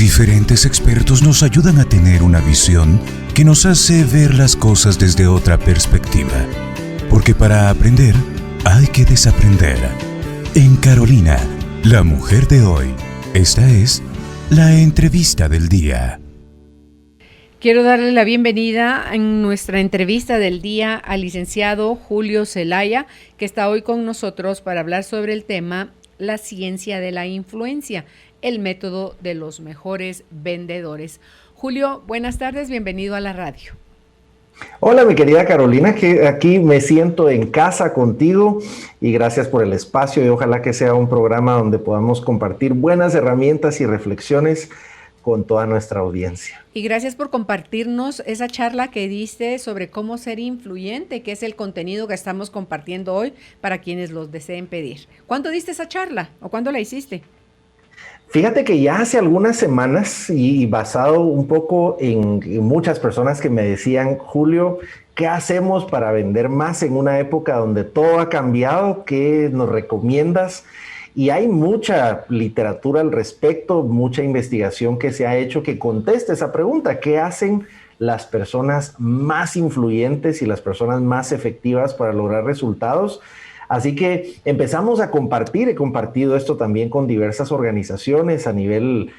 Diferentes expertos nos ayudan a tener una visión que nos hace ver las cosas desde otra perspectiva. Porque para aprender, hay que desaprender. En Carolina, la mujer de hoy, esta es la entrevista del día. Quiero darle la bienvenida en nuestra entrevista del día al licenciado Julio Zelaya, que está hoy con nosotros para hablar sobre el tema la ciencia de la influencia, el método de los mejores vendedores. Julio, buenas tardes, bienvenido a la radio. Hola, mi querida Carolina, que aquí me siento en casa contigo y gracias por el espacio y ojalá que sea un programa donde podamos compartir buenas herramientas y reflexiones con toda nuestra audiencia. Y gracias por compartirnos esa charla que diste sobre cómo ser influyente, que es el contenido que estamos compartiendo hoy para quienes los deseen pedir. ¿Cuándo diste esa charla o cuándo la hiciste? Fíjate que ya hace algunas semanas y basado un poco en muchas personas que me decían, Julio, ¿qué hacemos para vender más en una época donde todo ha cambiado? ¿Qué nos recomiendas? Y hay mucha literatura al respecto, mucha investigación que se ha hecho que conteste esa pregunta. ¿Qué hacen las personas más influyentes y las personas más efectivas para lograr resultados? Así que empezamos a compartir, he compartido esto también con diversas organizaciones a nivel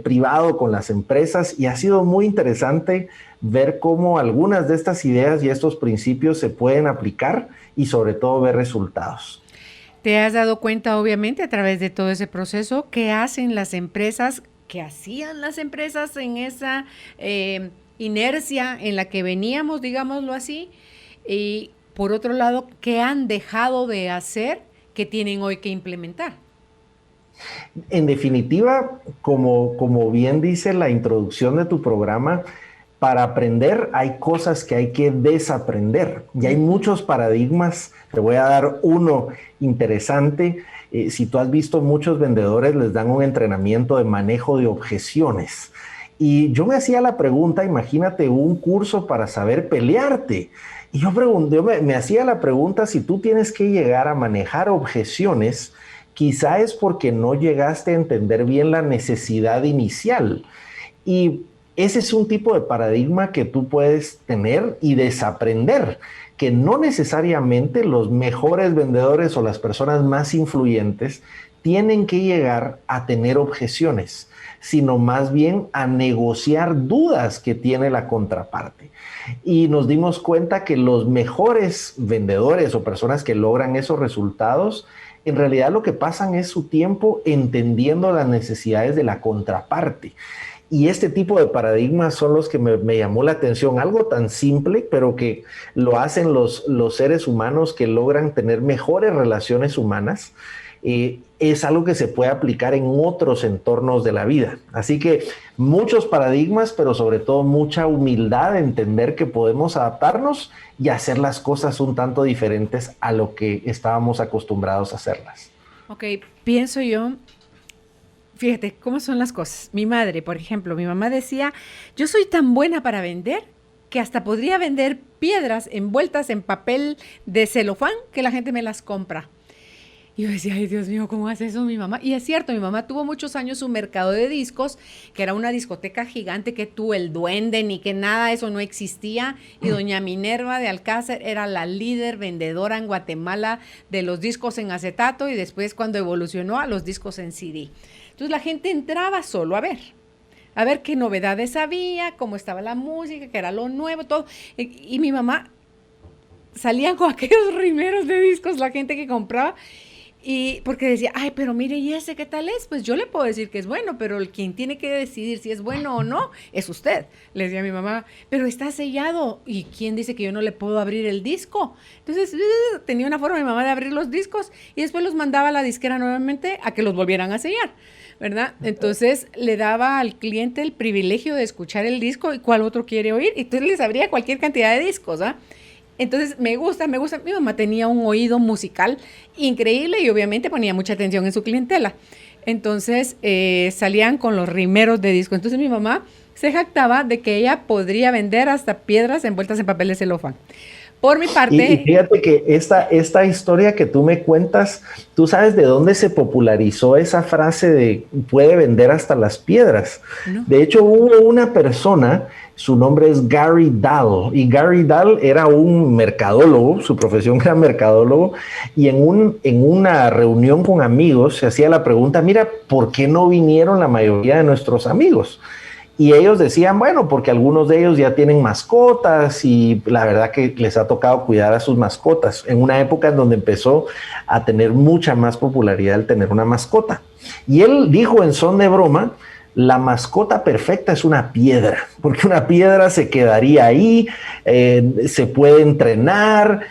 privado, con las empresas, y ha sido muy interesante ver cómo algunas de estas ideas y estos principios se pueden aplicar y sobre todo ver resultados. ¿Te has dado cuenta, obviamente, a través de todo ese proceso, qué hacen las empresas, qué hacían las empresas en esa inercia en la que veníamos, digámoslo así, y por otro lado, ¿qué han dejado de hacer que tienen hoy que implementar? En definitiva, como bien dice la introducción de tu programa, para aprender hay cosas que hay que desaprender. Y hay muchos paradigmas. Te voy a dar uno interesante. Si tú has visto, muchos vendedores les dan un entrenamiento de manejo de objeciones. Y yo me hacía la pregunta, imagínate un curso para saber pelearte. Y yo me hacía la pregunta, si tú tienes que llegar a manejar objeciones, quizá es porque no llegaste a entender bien la necesidad inicial. Y ese es un tipo de paradigma que tú puedes tener y desaprender, que no necesariamente los mejores vendedores o las personas más influyentes tienen que llegar a tener objeciones, sino más bien a negociar dudas que tiene la contraparte. Y nos dimos cuenta que los mejores vendedores o personas que logran esos resultados, en realidad lo que pasan es su tiempo entendiendo las necesidades de la contraparte. Y este tipo de paradigmas son los que me llamó la atención, algo tan simple, pero que lo hacen los seres humanos que logran tener mejores relaciones humanas. Es algo que se puede aplicar en otros entornos de la vida. Así que muchos paradigmas, pero sobre todo mucha humildad de entender que podemos adaptarnos y hacer las cosas un tanto diferentes a lo que estábamos acostumbrados a hacerlas. Ok, pienso yo, fíjate cómo son las cosas. Mi madre, por ejemplo, mi mamá decía, yo soy tan buena para vender que hasta podría vender piedras envueltas en papel de celofán que la gente me las compra. Y yo decía, ay, Dios mío, ¿cómo hace eso mi mamá? Y es cierto, mi mamá tuvo muchos años un mercado de discos, que era una discoteca gigante que tú, el duende, ni que nada, eso no existía. Y doña Minerva de Alcácer era la líder vendedora en Guatemala de los discos en acetato y después cuando evolucionó a los discos en CD. Entonces la gente entraba solo a ver qué novedades había, cómo estaba la música, qué era lo nuevo, todo. Y mi mamá salían con aquellos rimeros de discos, la gente que compraba. Y porque decía, ay, pero mire, ¿y ese qué tal es? Pues yo le puedo decir que es bueno, pero el quien tiene que decidir si es bueno o no es usted. Le decía a mi mamá, pero está sellado. ¿Y quién dice que yo no le puedo abrir el disco? Entonces, tenía una forma mi mamá de abrir los discos y después los mandaba a la disquera nuevamente a que los volvieran a sellar, ¿verdad? Entonces, le daba al cliente el privilegio de escuchar el disco y cuál otro quiere oír. Y entonces les abría cualquier cantidad de discos, ¿ah? Entonces, me gusta. Mi mamá tenía un oído musical increíble y obviamente ponía mucha atención en su clientela. Entonces, salían con los rimeros de disco. Entonces, mi mamá se jactaba de que ella podría vender hasta piedras envueltas en papel de celofán. Por mi parte... Y fíjate que esta historia que tú me cuentas, ¿tú sabes de dónde se popularizó esa frase de puede vender hasta las piedras? No. De hecho, hubo una persona, su nombre es Gary Dahl, y Gary Dahl era un mercadólogo, su profesión era mercadólogo, y en una reunión con amigos se hacía la pregunta, mira, ¿por qué no vinieron la mayoría de nuestros amigos? Y ellos decían, bueno, porque algunos de ellos ya tienen mascotas y la verdad que les ha tocado cuidar a sus mascotas en una época en donde empezó a tener mucha más popularidad el tener una mascota. Y él dijo en son de broma, la mascota perfecta es una piedra, porque una piedra se quedaría ahí, se puede entrenar.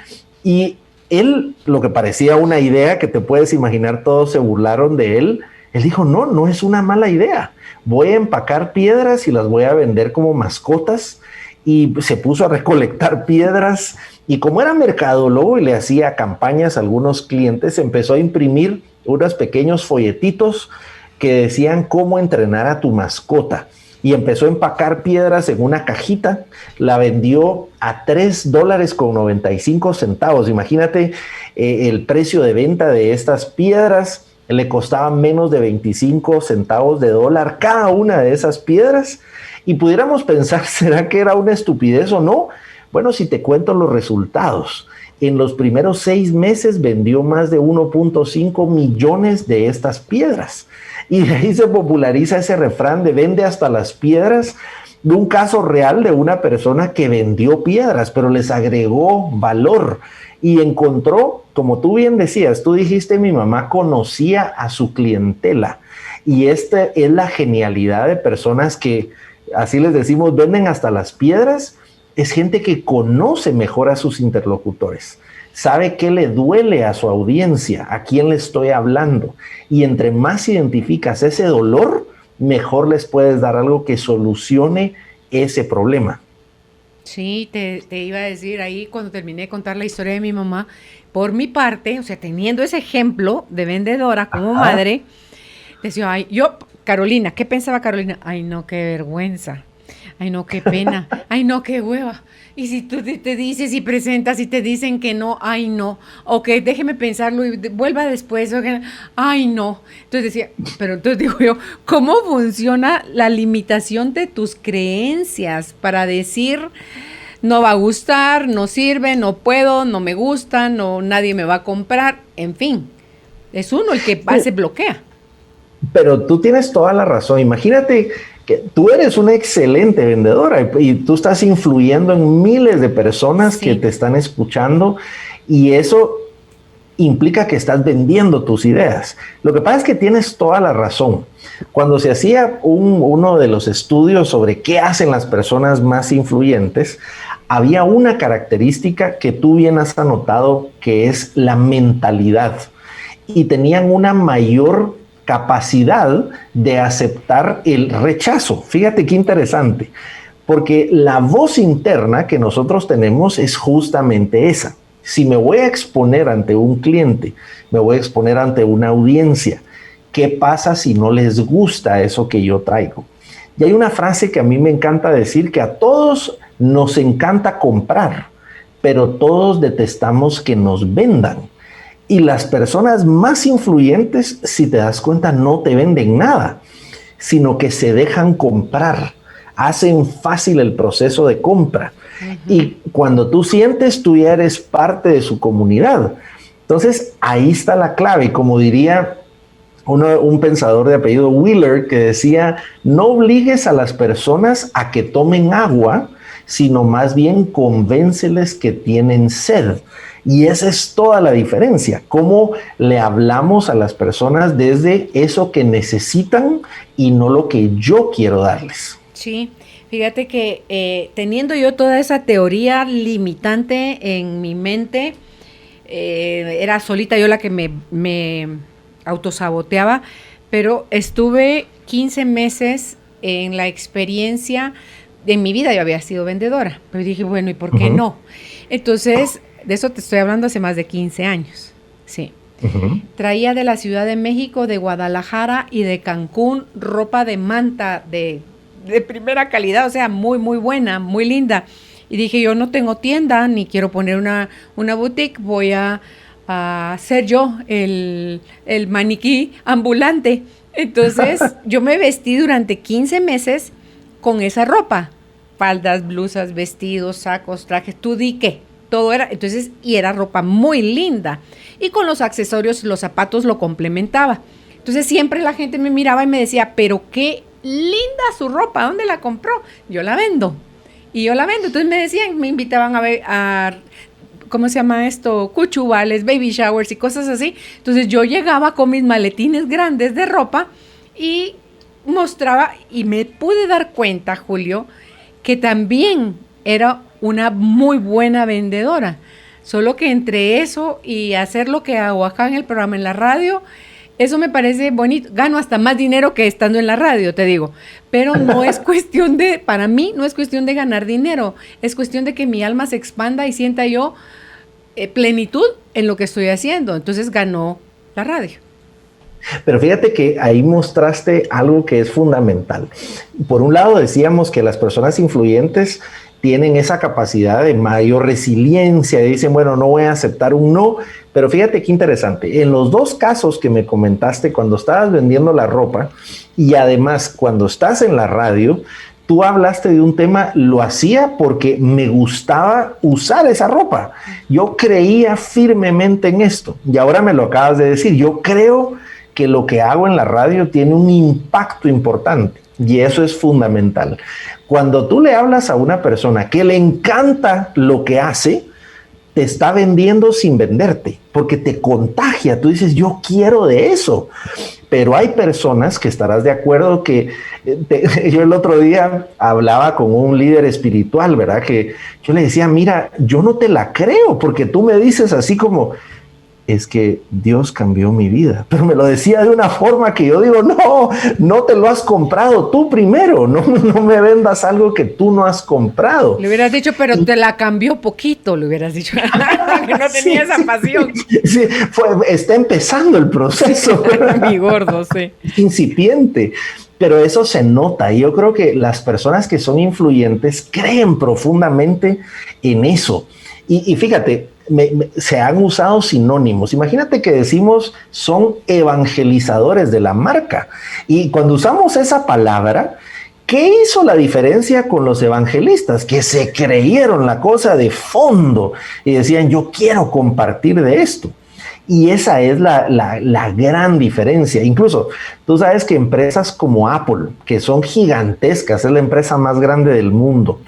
Y él, lo que parecía una idea que te puedes imaginar, todos se burlaron de él. Él dijo, no es una mala idea. Voy a empacar piedras y las voy a vender como mascotas. Y se puso a recolectar piedras. Y como era mercadólogo y le hacía campañas a algunos clientes, empezó a imprimir unos pequeños folletitos que decían cómo entrenar a tu mascota. Y empezó a empacar piedras en una cajita. La vendió a $3.95. Imagínate el precio de venta de estas piedras. Le costaban menos de 25 centavos de dólar cada una de esas piedras. Y pudiéramos pensar, ¿será que era una estupidez o no? Bueno, si te cuento los resultados. En los primeros 6 meses vendió más de 1.5 millones de estas piedras. Y de ahí se populariza ese refrán de vende hasta las piedras, de un caso real de una persona que vendió piedras, pero les agregó valor. Y encontró, como tú bien decías, tú dijiste, mi mamá conocía a su clientela. Y esta es la genialidad de personas que, así les decimos, venden hasta las piedras. Es gente que conoce mejor a sus interlocutores. Sabe qué le duele a su audiencia, a quién le estoy hablando. Y entre más identificas ese dolor, mejor les puedes dar algo que solucione ese problema. Sí, te iba a decir ahí cuando terminé de contar la historia de mi mamá, por mi parte, o sea, teniendo ese ejemplo de vendedora como madre, decía, ay, Carolina, ¿qué pensaba Carolina? Ay, no, qué vergüenza, ay, no, qué pena, ay, no, qué hueva. Y si tú te dices y presentas y te dicen que no, ay, no, o que déjeme pensarlo y vuelva después, o que, ay, no. Entonces decía, pero entonces digo yo, ¿cómo funciona la limitación de tus creencias para decir, no va a gustar, no sirve, no puedo, no me gusta, no, nadie me va a comprar, en fin, es uno el que se bloquea. Pero tú tienes toda la razón, imagínate que tú eres una excelente vendedora y tú estás influyendo en miles de personas que te están escuchando y eso implica que estás vendiendo tus ideas. Lo que pasa es que tienes toda la razón. Cuando se hacía uno de los estudios sobre qué hacen las personas más influyentes, había una característica que tú bien has anotado que es la mentalidad y tenían una mayor capacidad de aceptar el rechazo. Fíjate qué interesante, porque la voz interna que nosotros tenemos es justamente esa. Si me voy a exponer ante un cliente, me voy a exponer ante una audiencia, ¿qué pasa si no les gusta eso que yo traigo? Y hay una frase que a mí me encanta decir, que a todos nos encanta comprar, pero todos detestamos que nos vendan. Y las personas más influyentes, si te das cuenta, no te venden nada, sino que se dejan comprar, hacen fácil el proceso de compra. Y cuando tú sientes, tú ya eres parte de su comunidad. Entonces, ahí está la clave. Como diría un pensador de apellido Wheeler, que decía, no obligues a las personas a que tomen agua, sino más bien convénceles que tienen sed. Y esa es toda la diferencia, cómo le hablamos a las personas desde eso que necesitan y no lo que yo quiero darles. Sí, fíjate que teniendo yo toda esa teoría limitante en mi mente, era solita yo la que me autosaboteaba, pero estuve 15 meses en la experiencia. En mi vida yo había sido vendedora, pero dije, bueno, ¿y por qué no? Entonces, de eso te estoy hablando hace más de 15 años, sí. Traía de la Ciudad de México, de Guadalajara y de Cancún ropa de manta de primera calidad, o sea, muy, muy buena, muy linda. Y dije, yo no tengo tienda, ni quiero poner una boutique, voy a ser yo el maniquí ambulante. Entonces, yo me vestí durante 15 meses con esa ropa. Faldas, blusas, vestidos, sacos, trajes, tú di qué. Todo era, entonces, y era ropa muy linda. Y con los accesorios, los zapatos lo complementaba. Entonces, siempre la gente me miraba y me decía, pero qué linda su ropa, ¿dónde la compró? Yo la vendo. Y yo la vendo. Entonces me decían, me invitaban a ver, ¿cómo se llama esto? Cuchubales, baby showers y cosas así. Entonces yo llegaba con mis maletines grandes de ropa y mostraba, y me pude dar cuenta, Julio, que también era una muy buena vendedora. Solo que entre eso y hacer lo que hago acá en el programa, en la radio, eso me parece bonito. Gano hasta más dinero que estando en la radio, te digo. Pero no es cuestión de, para mí, no es cuestión de ganar dinero. Es cuestión de que mi alma se expanda y sienta yo plenitud en lo que estoy haciendo. Entonces ganó la radio. Pero fíjate que ahí mostraste algo que es fundamental. Por un lado decíamos que las personas influyentes tienen esa capacidad de mayor resiliencia, dicen, bueno, no voy a aceptar un no, pero fíjate qué interesante. En los dos casos que me comentaste, cuando estabas vendiendo la ropa y además cuando estás en la radio, tú hablaste de un tema, lo hacía porque me gustaba usar esa ropa. Yo creía firmemente en esto y ahora me lo acabas de decir. Yo creo que lo que hago en la radio tiene un impacto importante y eso es fundamental. Cuando tú le hablas a una persona que le encanta lo que hace, te está vendiendo sin venderte, porque te contagia. Tú dices, yo quiero de eso. Pero hay personas que estarás de acuerdo que yo el otro día hablaba con un líder espiritual, ¿verdad? Que yo le decía, mira, yo no te la creo, porque tú me dices así como, es que Dios cambió mi vida, pero me lo decía de una forma que yo digo, no te lo has comprado tú primero, no me vendas algo que tú no has comprado. Le hubieras dicho, pero te la cambió poquito, le hubieras dicho, que no tenía esa pasión. Sí, está empezando el proceso. Mi gordo, sí. Es incipiente. Pero eso se nota y yo creo que las personas que son influyentes creen profundamente en eso. Y fíjate, se han usado sinónimos. Imagínate que decimos son evangelizadores de la marca. Y cuando usamos esa palabra, ¿qué hizo la diferencia con los evangelistas? Que se creyeron la cosa de fondo y decían, yo quiero compartir de esto. Y esa es la gran diferencia. Incluso tú sabes que empresas como Apple, que son gigantescas, es la empresa más grande del mundo,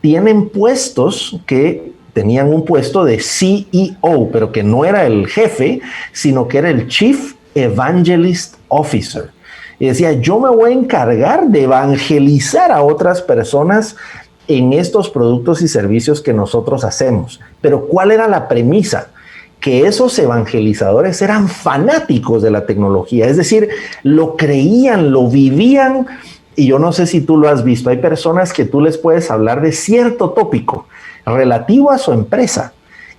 tienen puestos que tenían un puesto de CEO, pero que no era el jefe, sino que era el Chief Evangelist Officer. Y decía, yo me voy a encargar de evangelizar a otras personas en estos productos y servicios que nosotros hacemos. Pero ¿cuál era la premisa? Que esos evangelizadores eran fanáticos de la tecnología, es decir, lo creían, lo vivían. Y yo no sé si tú lo has visto, hay personas que tú les puedes hablar de cierto tópico relativo a su empresa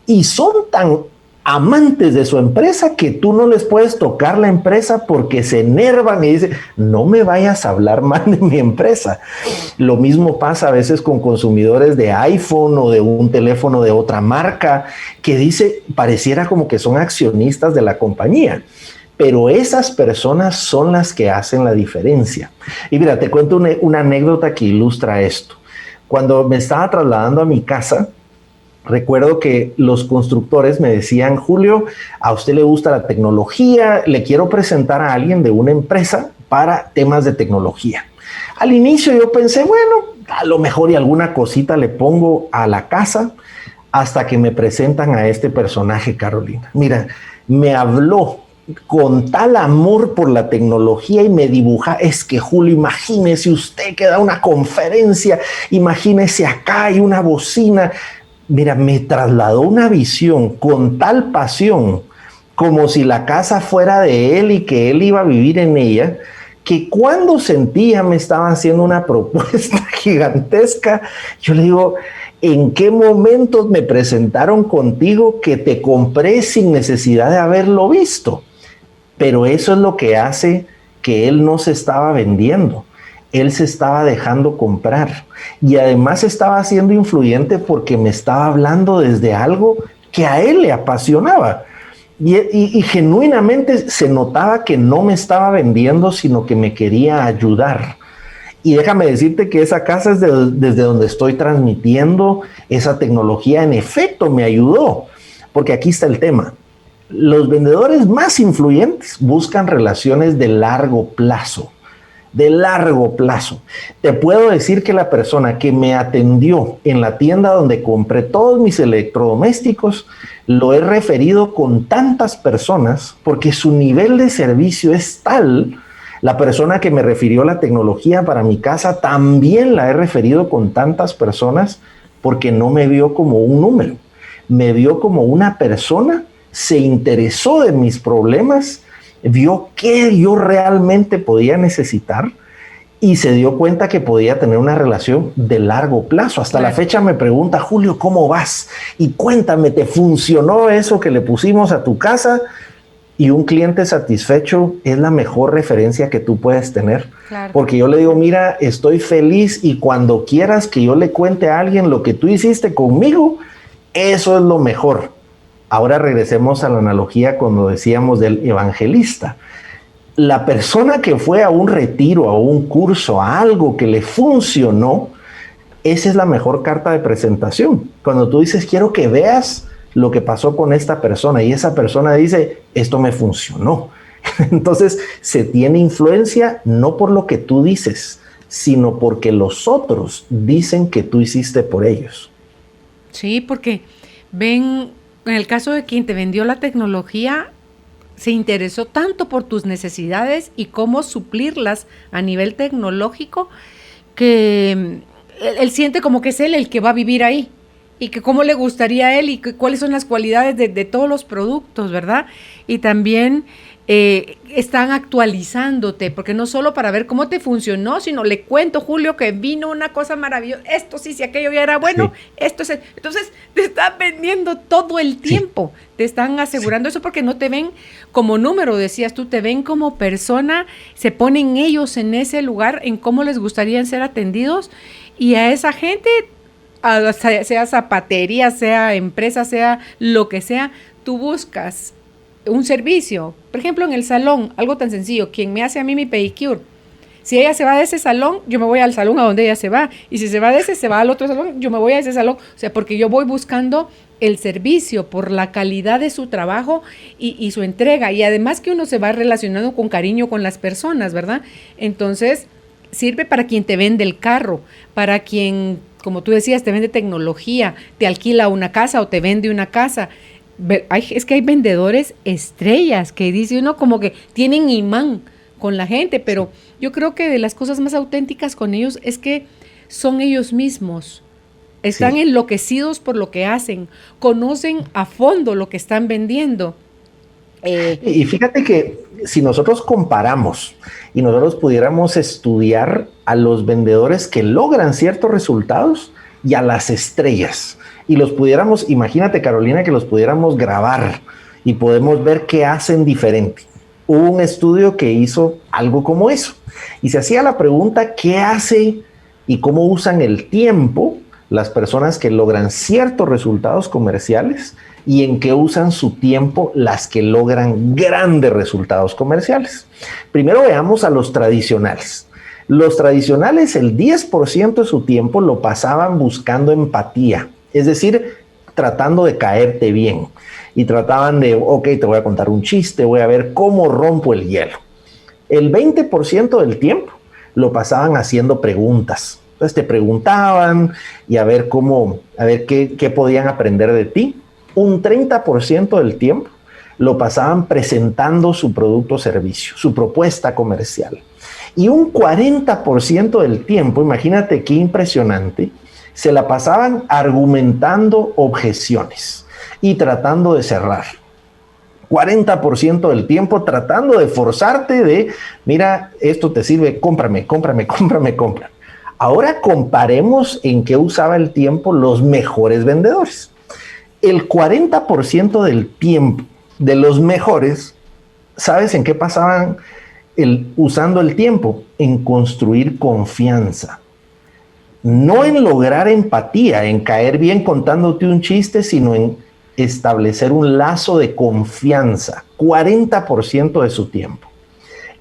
y son tan amantes de su empresa que tú no les puedes tocar la empresa porque se enervan y dicen, no me vayas a hablar mal de mi empresa. Lo mismo pasa a veces con consumidores de iPhone o de un teléfono de otra marca que dice, pareciera como que son accionistas de la compañía. Pero esas personas son las que hacen la diferencia. Y mira, te cuento una anécdota que ilustra esto. Cuando me estaba trasladando a mi casa, recuerdo que los constructores me decían, Julio, a usted le gusta la tecnología, le quiero presentar a alguien de una empresa para temas de tecnología. Al inicio yo pensé, bueno, a lo mejor y alguna cosita le pongo a la casa, hasta que me presentan a este personaje, Carolina. Mira, me habló con tal amor por la tecnología y me dibuja, es que Julio, imagínese usted que da una conferencia, imagínese acá hay una bocina. Mira, me trasladó una visión con tal pasión, como si la casa fuera de él y que él iba a vivir en ella, que cuando sentía me estaba haciendo una propuesta gigantesca, yo le digo, ¿en qué momentos me presentaron contigo que te compré sin necesidad de haberlo visto? Pero eso es lo que hace que él no se estaba vendiendo. él se estaba dejando comprar y además estaba siendo influyente porque me estaba hablando desde algo que a él le apasionaba. Y genuinamente se notaba que no me estaba vendiendo, sino que me quería ayudar. Y déjame decirte que esa casa es desde donde estoy transmitiendo. Esa tecnología en efecto me ayudó, porque aquí está el tema. Los vendedores más influyentes buscan relaciones de largo plazo. De largo plazo. Te puedo decir que la persona que me atendió en la tienda donde compré todos mis electrodomésticos, lo he referido con tantas personas porque su nivel de servicio es tal. La persona que me refirió la tecnología para mi casa también la he referido con tantas personas porque no me vio como un número, me vio como una persona, se interesó de mis problemas, vio qué yo realmente podía necesitar y se dio cuenta que podía tener una relación de largo plazo. Hasta la fecha me pregunta, Julio, ¿cómo vas? Y cuéntame, ¿te funcionó eso que le pusimos a tu casa? Y un cliente satisfecho es la mejor referencia que tú puedes tener. Claro. Porque yo le digo, mira, estoy feliz y cuando quieras que yo le cuente a alguien lo que tú hiciste conmigo, eso es lo mejor. Ahora regresemos a la analogía cuando decíamos del evangelista. La persona que fue a un retiro, a un curso, a algo que le funcionó, esa es la mejor carta de presentación. Cuando tú dices, quiero que veas lo que pasó con esta persona y esa persona dice, esto me funcionó. Entonces se tiene influencia no por lo que tú dices, sino porque los otros dicen que tú hiciste por ellos. Sí, porque ven, en el caso de quien te vendió la tecnología, se interesó tanto por tus necesidades y cómo suplirlas a nivel tecnológico, que él siente como que es él el que va a vivir ahí y que cómo le gustaría a él y que, cuáles son las cualidades de todos los productos, ¿verdad? Y también están actualizándote, porque no solo para ver cómo te funcionó, sino le cuento, Julio, que vino una cosa maravillosa, esto sí, si aquello ya era bueno, sí. Esto es... Entonces, te están vendiendo todo el tiempo, sí. Te están asegurando eso porque no te ven como número, decías tú, te ven como persona, se ponen ellos en ese lugar, en cómo les gustaría ser atendidos, y a esa gente, sea zapatería, sea empresa, sea lo que sea, tú buscas un servicio, por ejemplo en el salón, algo tan sencillo, quien me hace a mí mi pedicure, si ella se va de ese salón, yo me voy al salón a donde ella se va, y si se va de ese, se va al otro salón, yo me voy a ese salón, o sea, porque yo voy buscando el servicio por la calidad de su trabajo y su entrega, y además que uno se va relacionando con cariño con las personas, ¿verdad? Entonces, sirve para quien te vende el carro, para quien, como tú decías, te vende tecnología, te alquila una casa o te vende una casa. Es que hay vendedores estrellas que dice uno como que tienen imán con la gente, pero yo creo que de las cosas más auténticas con ellos es que son ellos mismos, están enloquecidos por lo que hacen, conocen a fondo lo que están vendiendo. Y fíjate que si nosotros comparamos y nosotros pudiéramos estudiar a los vendedores que logran ciertos resultados y a las estrellas, y los pudiéramos, imagínate Carolina, que los pudiéramos grabar y podemos ver qué hacen diferente. Hubo un estudio que hizo algo como eso y se hacía la pregunta, ¿qué hace y cómo usan el tiempo las personas que logran ciertos resultados comerciales y en qué usan su tiempo las que logran grandes resultados comerciales? Primero veamos a los tradicionales. Los tradicionales, el 10% de su tiempo lo pasaban buscando empatía, es decir, tratando de caerte bien. Y trataban de, ok, te voy a contar un chiste, voy a ver cómo rompo el hielo. El 20% del tiempo lo pasaban haciendo preguntas. Entonces te preguntaban y a ver qué podían aprender de ti. Un 30% del tiempo lo pasaban presentando su producto o servicio, su propuesta comercial. Y un 40% del tiempo, imagínate qué impresionante, se la pasaban argumentando objeciones y tratando de cerrar. 40% del tiempo tratando de forzarte de, mira, esto te sirve, cómprame. Ahora comparemos en qué usaba el tiempo los mejores vendedores. El 40% del tiempo de los mejores, ¿sabes en qué pasaban usando el tiempo en construir confianza. No en lograr empatía, en caer bien contándote un chiste, sino en establecer un lazo de confianza. 40% de su tiempo.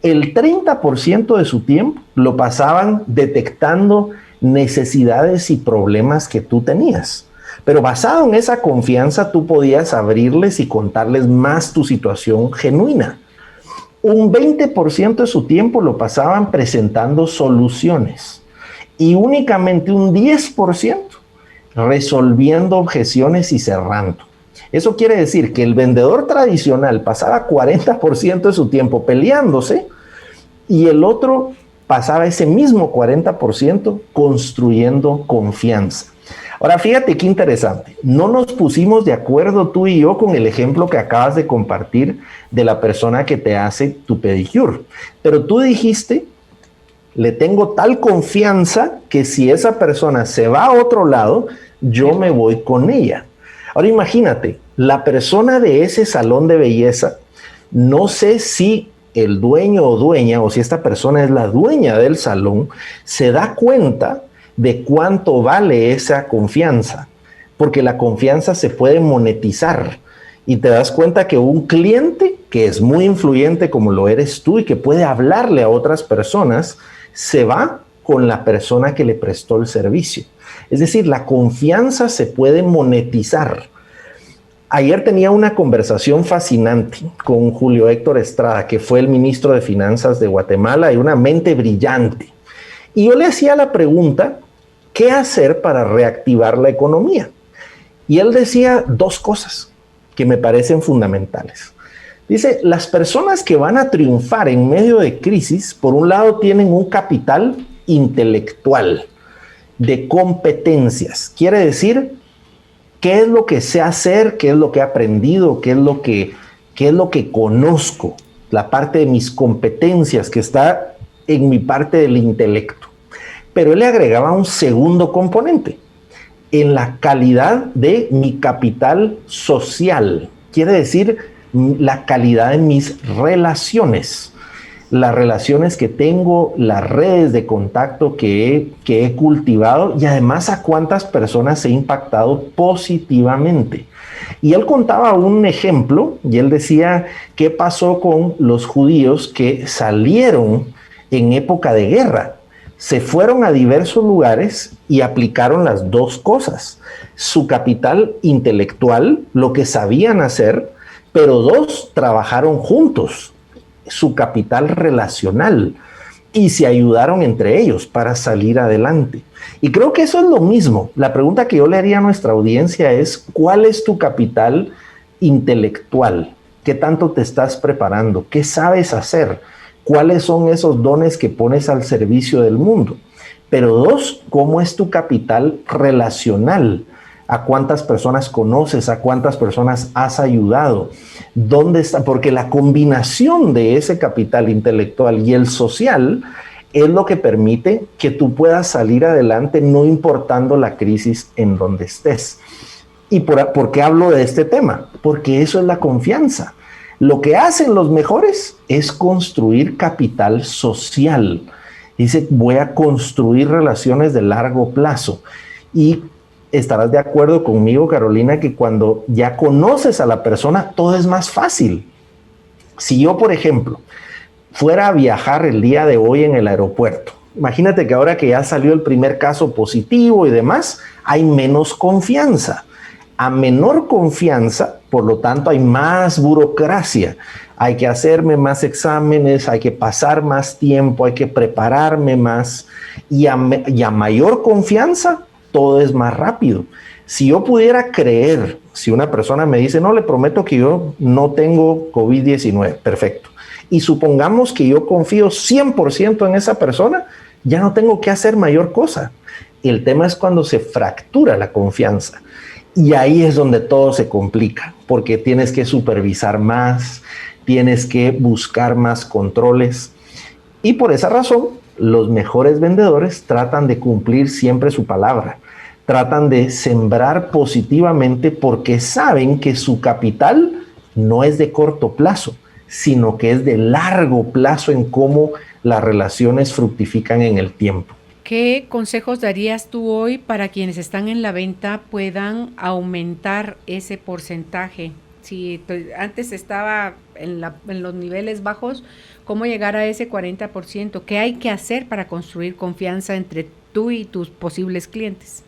El 30% de su tiempo lo pasaban detectando necesidades y problemas que tú tenías. Pero basado en esa confianza, tú podías abrirles y contarles más tu situación genuina. Un 20% de su tiempo lo pasaban presentando soluciones. Y únicamente un 10% resolviendo objeciones y cerrando. Eso quiere decir que el vendedor tradicional pasaba 40% de su tiempo peleándose y el otro pasaba ese mismo 40% construyendo confianza. Ahora, fíjate qué interesante. No nos pusimos de acuerdo tú y yo con el ejemplo que acabas de compartir de la persona que te hace tu pedicure. Pero tú dijiste, le tengo tal confianza que si esa persona se va a otro lado, yo me voy con ella. Ahora imagínate, la persona de ese salón de belleza, no sé si el dueño o dueña, o si esta persona es la dueña del salón, se da cuenta de cuánto vale esa confianza, porque la confianza se puede monetizar. Y te das cuenta que un cliente que es muy influyente como lo eres tú y que puede hablarle a otras personas, se va con la persona que le prestó el servicio. Es decir, la confianza se puede monetizar. Ayer tenía una conversación fascinante con Julio Héctor Estrada, que fue el ministro de Finanzas de Guatemala y una mente brillante. Y yo le hacía la pregunta, ¿qué hacer para reactivar la economía? Y él decía dos cosas que me parecen fundamentales. Dice, las personas que van a triunfar en medio de crisis, por un lado tienen un capital intelectual de competencias. Quiere decir, ¿qué es lo que sé hacer? ¿Qué es lo que he aprendido? ¿Qué es lo que conozco? La parte de mis competencias que está en mi parte del intelecto. Pero él le agregaba un segundo componente, en la calidad de mi capital social. Quiere decir, la calidad de mis relaciones, las relaciones que tengo, las redes de contacto que he cultivado y además a cuántas personas he impactado positivamente. Y él contaba un ejemplo y él decía qué pasó con los judíos que salieron en época de guerra. Se fueron a diversos lugares y aplicaron las dos cosas. Su capital intelectual, lo que sabían hacer, pero dos, trabajaron juntos, su capital relacional, y se ayudaron entre ellos para salir adelante. Y creo que eso es lo mismo. La pregunta que yo le haría a nuestra audiencia es, ¿cuál es tu capital intelectual? ¿Qué tanto te estás preparando? ¿Qué sabes hacer? ¿Cuáles son esos dones que pones al servicio del mundo? Pero dos, ¿cómo es tu capital relacional? ¿A cuántas personas conoces? ¿A cuántas personas has ayudado? ¿Dónde está? Porque la combinación de ese capital intelectual y el social es lo que permite que tú puedas salir adelante no importando la crisis en donde estés. ¿Y por qué hablo de este tema? Porque eso es la confianza. Lo que hacen los mejores es construir capital social. Dice, voy a construir relaciones de largo plazo. Y estarás de acuerdo conmigo, Carolina, que cuando ya conoces a la persona, todo es más fácil. Si yo, por ejemplo, fuera a viajar el día de hoy en el aeropuerto, imagínate que ahora que ya salió el primer caso positivo y demás, hay menos confianza. A menor confianza, por lo tanto, hay más burocracia. Hay que hacerme más exámenes, hay que pasar más tiempo, hay que prepararme más. Y a mayor confianza, todo es más rápido. Si yo pudiera creer, si una persona me dice, no, le prometo que yo no tengo COVID-19, perfecto. Y supongamos que yo confío 100% en esa persona, ya no tengo que hacer mayor cosa. El tema es cuando se fractura la confianza. Y ahí es donde todo se complica, porque tienes que supervisar más, tienes que buscar más controles. Y por esa razón, los mejores vendedores tratan de cumplir siempre su palabra. Tratan de sembrar positivamente porque saben que su capital no es de corto plazo, sino que es de largo plazo en cómo las relaciones fructifican en el tiempo. ¿Qué consejos darías tú hoy para quienes están en la venta puedan aumentar ese porcentaje? Si antes estaba en los niveles bajos, ¿cómo llegar a ese 40%? ¿Qué hay que hacer para construir confianza entre tú y tus posibles clientes?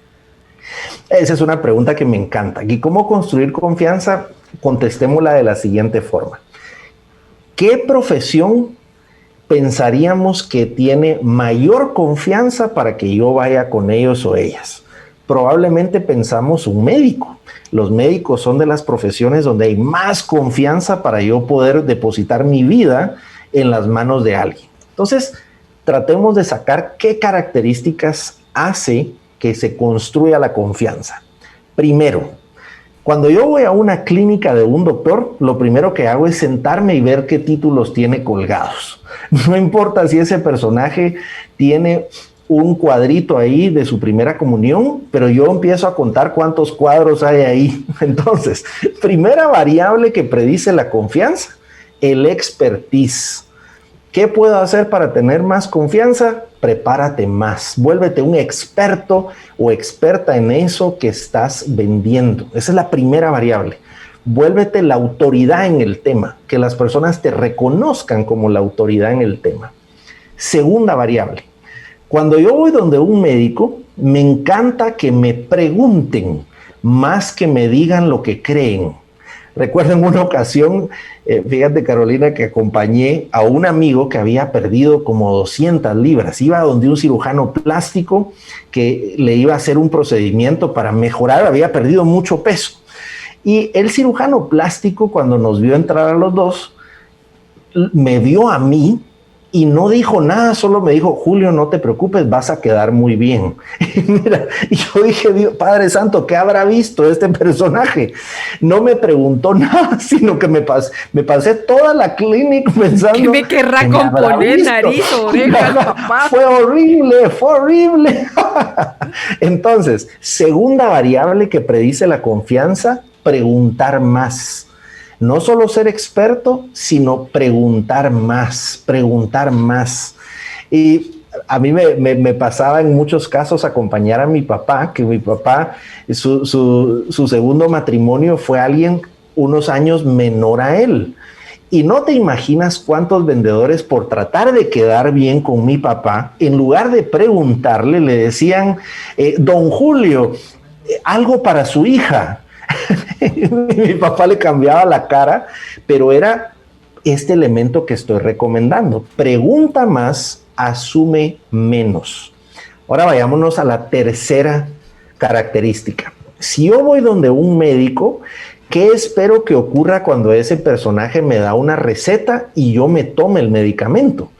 Esa es una pregunta que me encanta. ¿Y cómo construir confianza? Contestémosla de la siguiente forma. ¿Qué profesión pensaríamos que tiene mayor confianza para que yo vaya con ellos o ellas? Probablemente pensamos un médico. Los médicos son de las profesiones donde hay más confianza para yo poder depositar mi vida en las manos de alguien. Entonces, tratemos de sacar qué características hace que se construya la confianza. Primero, cuando yo voy a una clínica de un doctor, lo primero que hago es sentarme y ver qué títulos tiene colgados. No importa si ese personaje tiene un cuadrito ahí de su primera comunión, pero yo empiezo a contar cuántos cuadros hay ahí. Entonces, primera variable que predice la confianza, el expertise. ¿Qué puedo hacer para tener más confianza? Prepárate más, vuélvete un experto o experta en eso que estás vendiendo. Esa es la primera variable. Vuélvete la autoridad en el tema, que las personas te reconozcan como la autoridad en el tema. Segunda variable, cuando yo voy donde un médico, me encanta que me pregunten más que me digan lo que creen. Recuerdo en una ocasión, fíjate Carolina, que acompañé a un amigo que había perdido como 200 libras. Iba donde un cirujano plástico que le iba a hacer un procedimiento para mejorar, había perdido mucho peso. Y el cirujano plástico, cuando nos vio entrar a los dos, me vio a mí y no dijo nada, solo me dijo: Julio, no te preocupes, vas a quedar muy bien. Y mira, yo dije: Dios, Padre Santo, ¿qué habrá visto este personaje? No me preguntó nada, sino que me pasé toda la clínica pensando... ¿Qué me querrá componer nariz, orejas, papá? Fue horrible, fue horrible. Entonces, segunda variable que predice la confianza, preguntar más. No solo ser experto, sino preguntar más, preguntar más. Y a mí me pasaba en muchos casos acompañar a mi papá, que mi papá, su segundo matrimonio fue alguien unos años menor a él. Y no te imaginas cuántos vendedores, por tratar de quedar bien con mi papá, en lugar de preguntarle, le decían: don Julio, algo para su hija. Mi papá le cambiaba la cara, pero era este elemento que estoy recomendando: pregunta más, asume menos. Ahora vayámonos a la tercera característica. Si yo voy donde un médico, ¿qué espero que ocurra cuando ese personaje me da una receta y yo me tome el medicamento?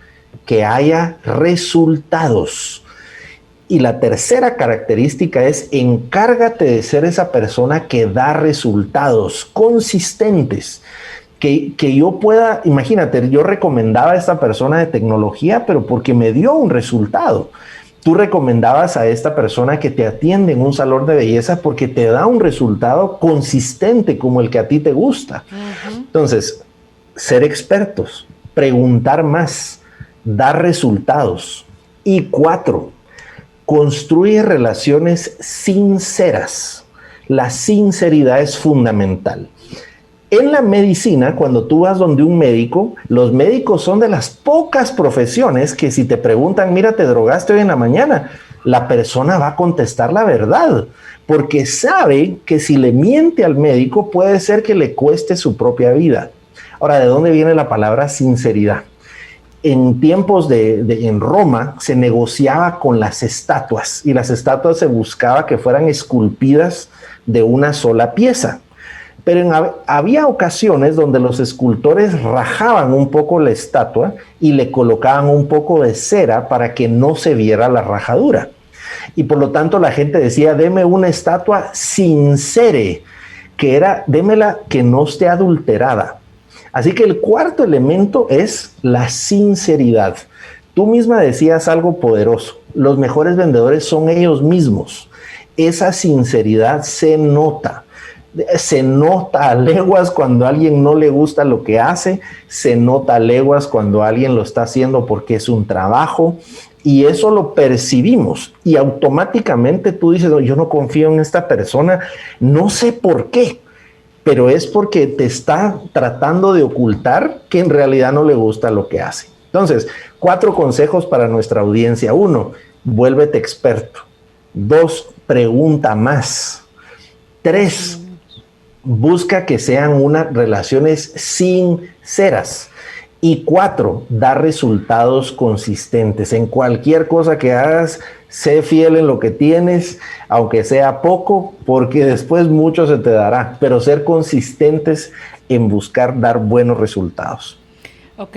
Que haya resultados. Y la tercera característica es: encárgate de ser esa persona que da resultados consistentes. Que yo pueda, imagínate, yo recomendaba a esta persona de tecnología, pero porque me dio un resultado. Tú recomendabas a esta persona que te atiende en un salón de belleza porque te da un resultado consistente como el que a ti te gusta. Uh-huh. Entonces, ser expertos, preguntar más, dar resultados. Y 4, construye relaciones sinceras. La sinceridad es fundamental. En la medicina, cuando tú vas donde un médico, los médicos son de las pocas profesiones que si te preguntan: mira, ¿te drogaste hoy en la mañana?, la persona va a contestar la verdad, porque sabe que si le miente al médico puede ser que le cueste su propia vida. Ahora, ¿de dónde viene la palabra sinceridad? En tiempos en Roma se negociaba con las estatuas, y las estatuas se buscaba que fueran esculpidas de una sola pieza. Pero había ocasiones donde los escultores rajaban un poco la estatua y le colocaban un poco de cera para que no se viera la rajadura. Y por lo tanto la gente decía: deme una estatua sincere, que era: démela que no esté adulterada. Así que el cuarto elemento es la sinceridad. Tú misma decías algo poderoso: los mejores vendedores son ellos mismos. Esa sinceridad se nota. Se nota a leguas cuando a alguien no le gusta lo que hace, se nota a leguas cuando alguien lo está haciendo porque es un trabajo, y eso lo percibimos y automáticamente tú dices, no, yo no confío en esta persona, no sé por qué, pero es porque te está tratando de ocultar que en realidad no le gusta lo que hace. Entonces, 4 consejos para nuestra audiencia. 1, vuélvete experto. 2, pregunta más. 3, busca que sean unas relaciones sinceras. Y 4, da resultados consistentes. En cualquier cosa que hagas, sé fiel en lo que tienes, aunque sea poco, porque después mucho se te dará. Pero ser consistentes en buscar dar buenos resultados. Ok,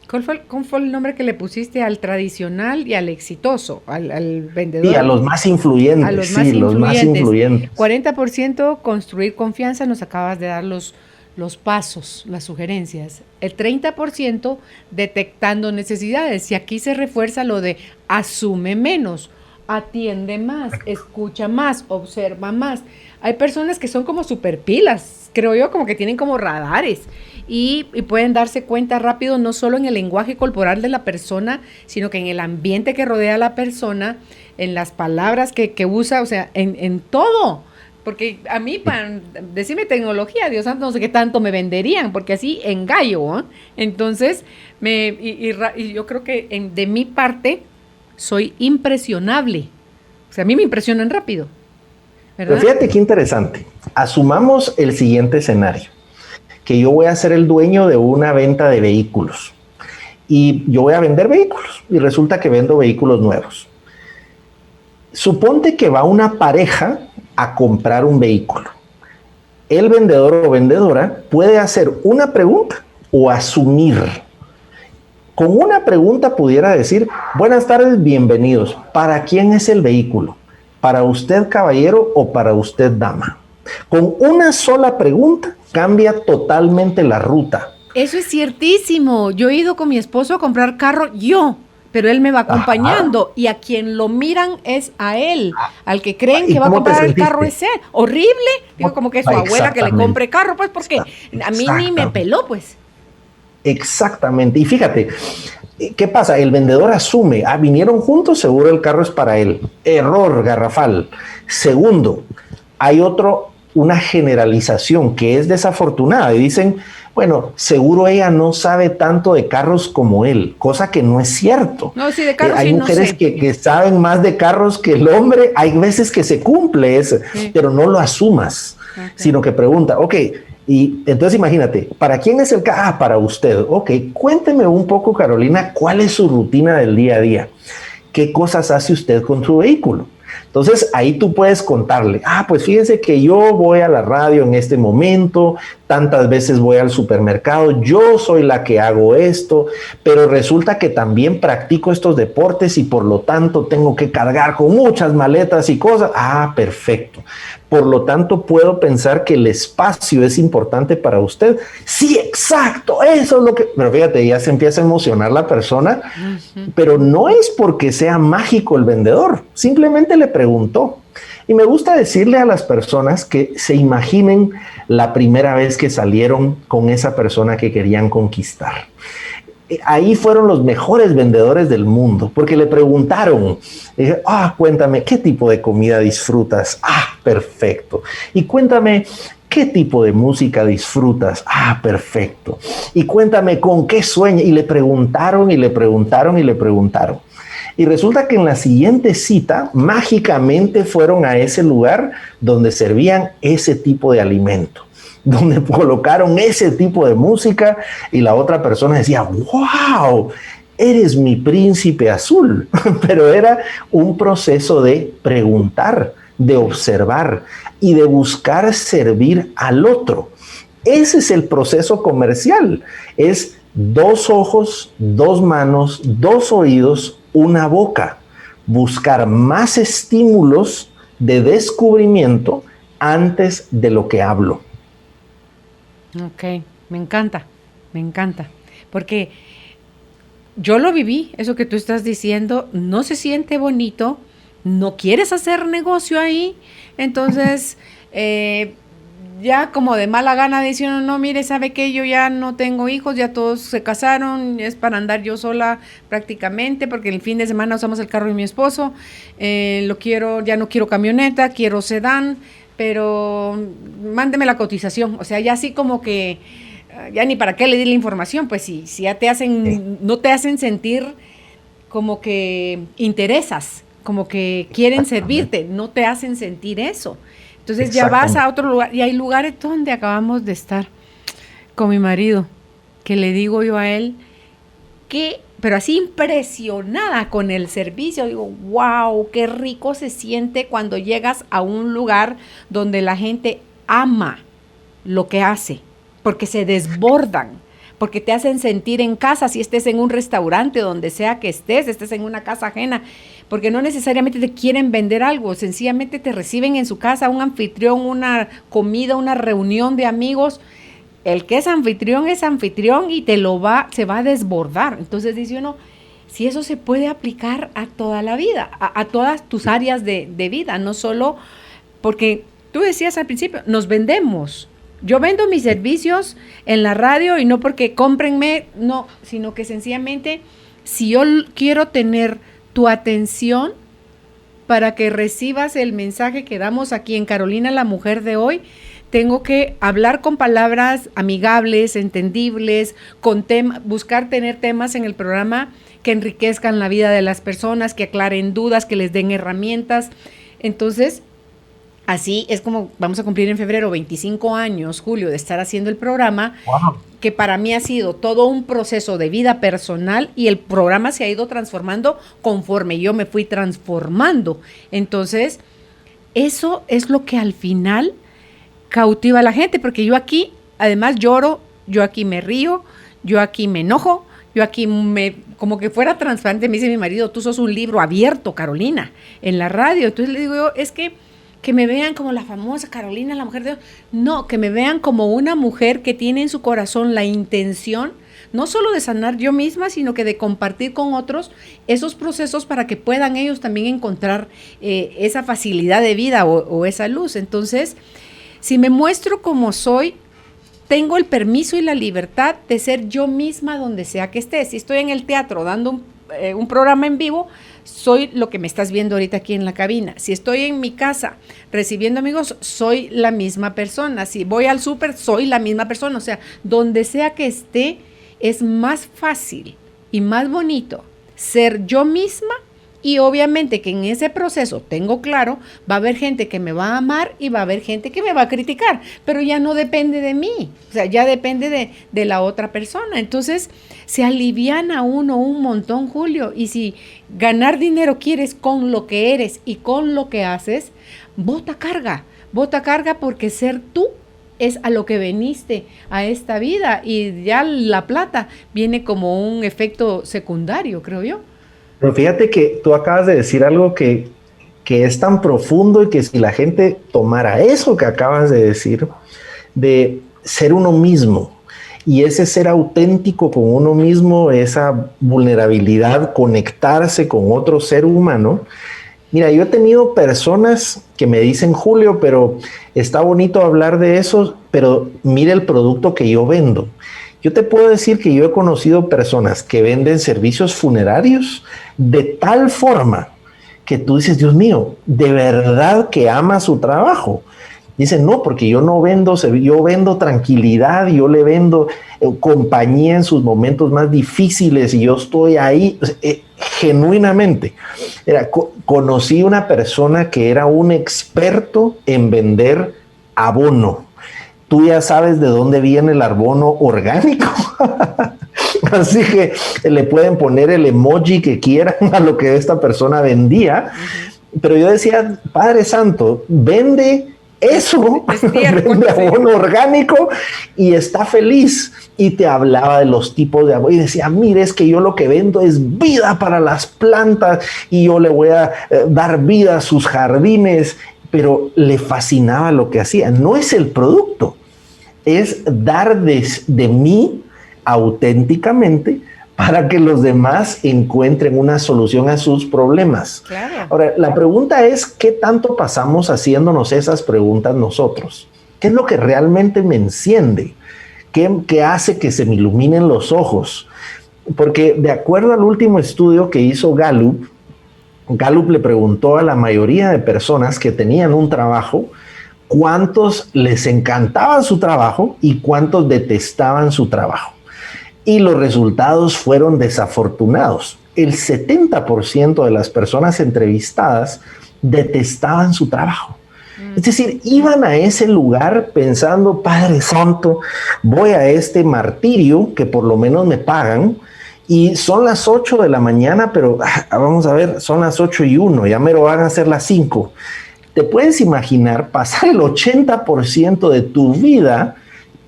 ¿cuál fue el nombre que le pusiste al tradicional y al exitoso, al vendedor? Y a los más influyentes. A los más influyentes. 40% construir confianza, nos acabas de dar los pasos, las sugerencias. El 30% detectando necesidades. Y aquí se refuerza lo de asume menos, atiende más, escucha más, observa más. Hay personas que son como superpilas, creo yo, como que tienen como radares y pueden darse cuenta rápido, no solo en el lenguaje corporal de la persona, sino que en el ambiente que rodea a la persona, en las palabras que usa, o sea, en todo. Porque a mí, para decirme tecnología, Dios santo, no sé qué tanto me venderían, porque así engallo, ¿eh? Entonces, y yo creo que de mi parte soy impresionable. O sea, a mí me impresionan rápido, ¿verdad? Pero fíjate qué interesante. Asumamos el siguiente escenario, que yo voy a ser el dueño de una venta de vehículos y yo voy a vender vehículos y resulta que vendo vehículos nuevos. Suponte que va una pareja a comprar un vehículo. El vendedor o vendedora puede hacer una pregunta o asumir. Con una pregunta pudiera decir, buenas tardes, bienvenidos. ¿Para quién es el vehículo? ¿Para usted, caballero, o para usted, dama? Con una sola pregunta cambia totalmente la ruta. Eso es ciertísimo. Yo he ido con mi esposo a comprar carro pero él me va acompañando. Ajá. Y a quien lo miran es a él. Al que creen que va a comprar el carro es él. Horrible. Digo, como que es su abuela que le compre carro, pues, porque a mí ni me peló, pues. Exactamente. Y fíjate, ¿qué pasa? El vendedor asume, vinieron juntos, seguro el carro es para él. Error garrafal. Segundo, hay una generalización que es desafortunada y dicen, bueno, seguro ella no sabe tanto de carros como él, cosa que no es cierto. No, sí, de carros hay sí, mujeres no sé. que saben más de carros que el hombre, hay veces que se cumple eso, pero no lo asumas, sino que pregunta, ok, y entonces imagínate, ¿para quién es el carro? Para usted. Ok, cuénteme un poco, Carolina, ¿cuál es su rutina del día a día? ¿Qué cosas hace usted con su vehículo? Entonces ahí tú puedes contarle, pues fíjense que yo voy a la radio en este momento, tantas veces voy al supermercado, yo soy la que hago esto, pero resulta que también practico estos deportes y por lo tanto tengo que cargar con muchas maletas y cosas. Perfecto. Por lo tanto, puedo pensar que el espacio es importante para usted. Sí, exacto, eso es lo que... Pero fíjate, ya se empieza a emocionar la persona, pero no es porque sea mágico el vendedor, simplemente le preguntó. Y me gusta decirle a las personas que se imaginen la primera vez que salieron con esa persona que querían conquistar. Ahí fueron los mejores vendedores del mundo, porque le preguntaron, dije, cuéntame, ¿qué tipo de comida disfrutas? Perfecto. Y cuéntame, ¿qué tipo de música disfrutas? Perfecto. Y cuéntame, ¿con qué sueñas? Y le preguntaron, y le preguntaron, y le preguntaron. Y resulta que en la siguiente cita, mágicamente fueron a ese lugar donde servían ese tipo de alimento, donde colocaron ese tipo de música y la otra persona decía, wow, eres mi príncipe azul. Pero era un proceso de preguntar, de observar y de buscar servir al otro. Ese es el proceso comercial. Es 2 ojos, 2 manos, 2 oídos, 1 boca. Buscar más estímulos de descubrimiento antes de lo que hablo. Ok, me encanta, porque yo lo viví, eso que tú estás diciendo, no se siente bonito, no quieres hacer negocio ahí, entonces ya como de mala gana diciendo, no, mire, ¿sabe qué? Yo ya no tengo hijos, ya todos se casaron, es para andar yo sola prácticamente, porque el fin de semana usamos el carro de mi esposo, ya no quiero camioneta, quiero sedán, pero mándeme la cotización. O sea, ya así como que, ya ni para qué le di la información, pues si ya no te hacen sentir como que interesas, como que quieren servirte, no te hacen sentir eso. Entonces ya vas a otro lugar, y hay lugares donde acabamos de estar con mi marido, que le digo yo a él, pero así impresionada con el servicio, digo, wow, qué rico se siente cuando llegas a un lugar donde la gente ama lo que hace, porque se desbordan, porque te hacen sentir en casa, si estés en un restaurante, donde sea que estés en una casa ajena, porque no necesariamente te quieren vender algo, sencillamente te reciben en su casa, un anfitrión, una comida, una reunión de amigos. El que es anfitrión y se va a desbordar. Entonces dice uno, si eso se puede aplicar a toda la vida, a todas tus áreas de vida, no solo porque tú decías al principio, nos vendemos. Yo vendo mis servicios en la radio y no porque cómprenme, no, sino que sencillamente si yo quiero tener tu atención para que recibas el mensaje que damos aquí en Carolina, la mujer de hoy, tengo que hablar con palabras amigables, entendibles, buscar tener temas en el programa que enriquezcan la vida de las personas, que aclaren dudas, que les den herramientas. Entonces, así es como vamos a cumplir en febrero 25 años, Julio, de estar haciendo el programa, wow, que para mí ha sido todo un proceso de vida personal y el programa se ha ido transformando conforme yo me fui transformando. Entonces, eso es lo que al final cautiva a la gente, porque yo aquí además lloro, yo aquí me río, yo aquí me enojo, yo aquí como que fuera transparente. Me dice mi marido, tú sos un libro abierto, Carolina, en la radio. Entonces le digo yo, es que me vean como la famosa Carolina, la mujer de Dios. No, que me vean como una mujer que tiene en su corazón la intención, no solo de sanar yo misma, sino que de compartir con otros esos procesos para que puedan ellos también encontrar esa facilidad de vida o esa luz. Entonces, si me muestro como soy, tengo el permiso y la libertad de ser yo misma donde sea que esté. Si estoy en el teatro dando un programa en vivo, soy lo que me estás viendo ahorita aquí en la cabina. Si estoy en mi casa recibiendo amigos, soy la misma persona. Si voy al súper, soy la misma persona. O sea, donde sea que esté, es más fácil y más bonito ser yo misma. Y obviamente que en ese proceso, tengo claro, va a haber gente que me va a amar y va a haber gente que me va a criticar, pero ya no depende de mí, o sea, ya depende de la otra persona. Entonces, se aliviana uno un montón, Julio, y si ganar dinero quieres con lo que eres y con lo que haces, bota carga porque ser tú es a lo que veniste a esta vida y ya la plata viene como un efecto secundario, creo yo. Pero fíjate que tú acabas de decir algo que es tan profundo y que si la gente tomara eso que acabas de decir, de ser uno mismo, y ese ser auténtico con uno mismo, esa vulnerabilidad, conectarse con otro ser humano. Mira, yo he tenido personas que me dicen, Julio, pero está bonito hablar de eso, pero mira el producto que yo vendo. Yo te puedo decir que yo he conocido personas que venden servicios funerarios de tal forma que tú dices, Dios mío, de verdad que ama su trabajo. Dicen, no, porque yo no vendo, yo vendo tranquilidad, yo le vendo compañía en sus momentos más difíciles y yo estoy ahí genuinamente. Conocí una persona que era un experto en vender abono. Tú ya sabes de dónde viene el abono orgánico. Así que le pueden poner el emoji que quieran a lo que esta persona vendía. Pero yo decía, Padre Santo, vende eso, vende abono orgánico y está feliz. Y te hablaba de los tipos de abono y decía, mire, es que yo lo que vendo es vida para las plantas y yo le voy a dar vida a sus jardines. Pero le fascinaba lo que hacía. No es el producto, es dar de mí auténticamente para que los demás encuentren una solución a sus problemas. Claro. Ahora, la pregunta es, ¿qué tanto pasamos haciéndonos esas preguntas nosotros? ¿Qué es lo que realmente me enciende? ¿Qué hace que se me iluminen los ojos? Porque de acuerdo al último estudio que hizo Gallup le preguntó a la mayoría de personas que tenían un trabajo cuántos les encantaba su trabajo y cuántos detestaban su trabajo. Y los resultados fueron desafortunados. El 70% de las personas entrevistadas detestaban su trabajo. Es decir, iban a ese lugar pensando, Padre Santo, voy a este martirio que por lo menos me pagan y son las 8 de la mañana, pero vamos a ver, son las 8:01, ya me lo van a hacer las 5. Te puedes imaginar pasar el 80% de tu vida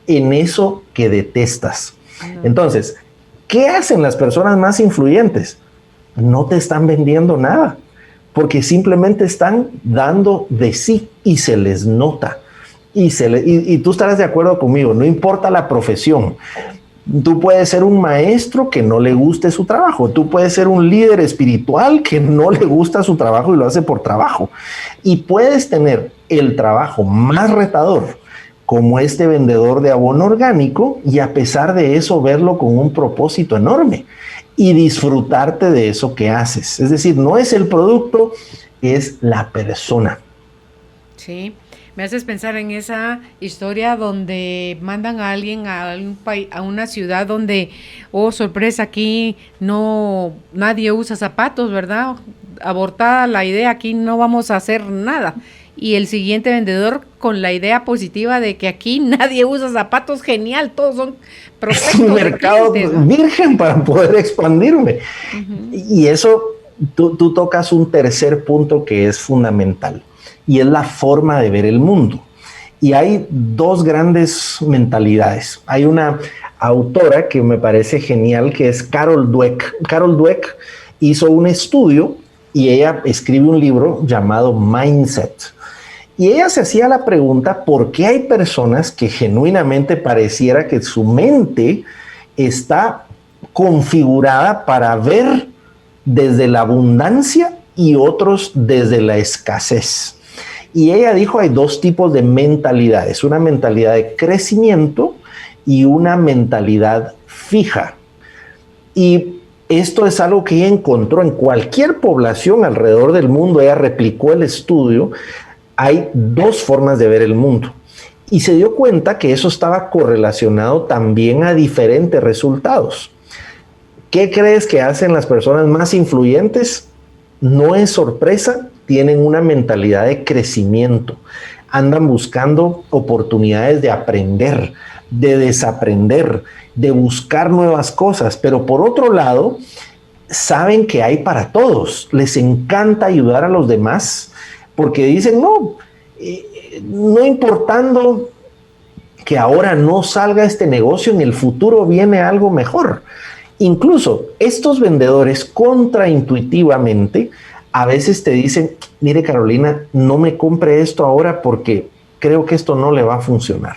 en eso que detestas. Entonces, ¿qué hacen las personas más influyentes? No te están vendiendo nada, porque simplemente están dando de sí y se les nota. Y tú estarás de acuerdo conmigo, no importa la profesión. Tú puedes ser un maestro que no le guste su trabajo. Tú puedes ser un líder espiritual que no le gusta su trabajo y lo hace por trabajo. Y puedes tener el trabajo más retador, como este vendedor de abono orgánico, y a pesar de eso verlo con un propósito enorme y disfrutarte de eso que haces. Es decir, no es el producto, es la persona. Sí, me haces pensar en esa historia donde mandan a alguien a un país, a una ciudad donde, oh sorpresa, aquí nadie usa zapatos, ¿verdad? Abortada la idea, aquí no vamos a hacer nada. Y el siguiente vendedor con la idea positiva de que aquí nadie usa zapatos, genial, todos son prospectos. Es un mercado clientes, ¿no? Virgen para poder expandirme. Y eso, tú tocas un tercer punto que es fundamental, y es la forma de ver el mundo. Y hay dos grandes mentalidades. Hay una autora que me parece genial, que es Carol Dweck. Carol Dweck hizo un estudio y ella escribe un libro llamado Mindset. Y ella se hacía la pregunta, ¿por qué hay personas que genuinamente pareciera que su mente está configurada para ver desde la abundancia y otros desde la escasez? Y ella dijo, hay dos tipos de mentalidades, una mentalidad de crecimiento y una mentalidad fija. Y esto es algo que ella encontró en cualquier población alrededor del mundo. Ella replicó el estudio. Hay dos formas de ver el mundo. Y se dio cuenta que eso estaba correlacionado también a diferentes resultados. ¿Qué crees que hacen las personas más influyentes? No es sorpresa, tienen una mentalidad de crecimiento. Andan buscando oportunidades de aprender, de desaprender, de buscar nuevas cosas. Pero por otro lado, saben que hay para todos. Les encanta ayudar a los demás porque dicen, no importando que ahora no salga este negocio, en el futuro viene algo mejor. Incluso estos vendedores contraintuitivamente a veces te dicen, mire Carolina, no me compre esto ahora porque creo que esto no le va a funcionar.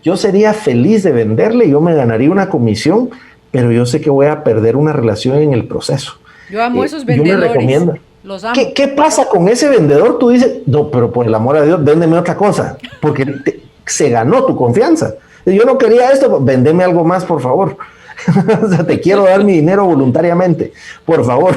Yo sería feliz de venderle, yo me ganaría una comisión, pero yo sé que voy a perder una relación en el proceso. Yo amo esos vendedores. Yo le recomiendo. Los amo. ¿Qué pasa con ese vendedor? Tú dices, no, pero por el amor a Dios, véndeme otra cosa, porque se ganó tu confianza. Yo no quería esto, véndeme algo más, por favor. O sea, te quiero dar mi dinero voluntariamente, por favor.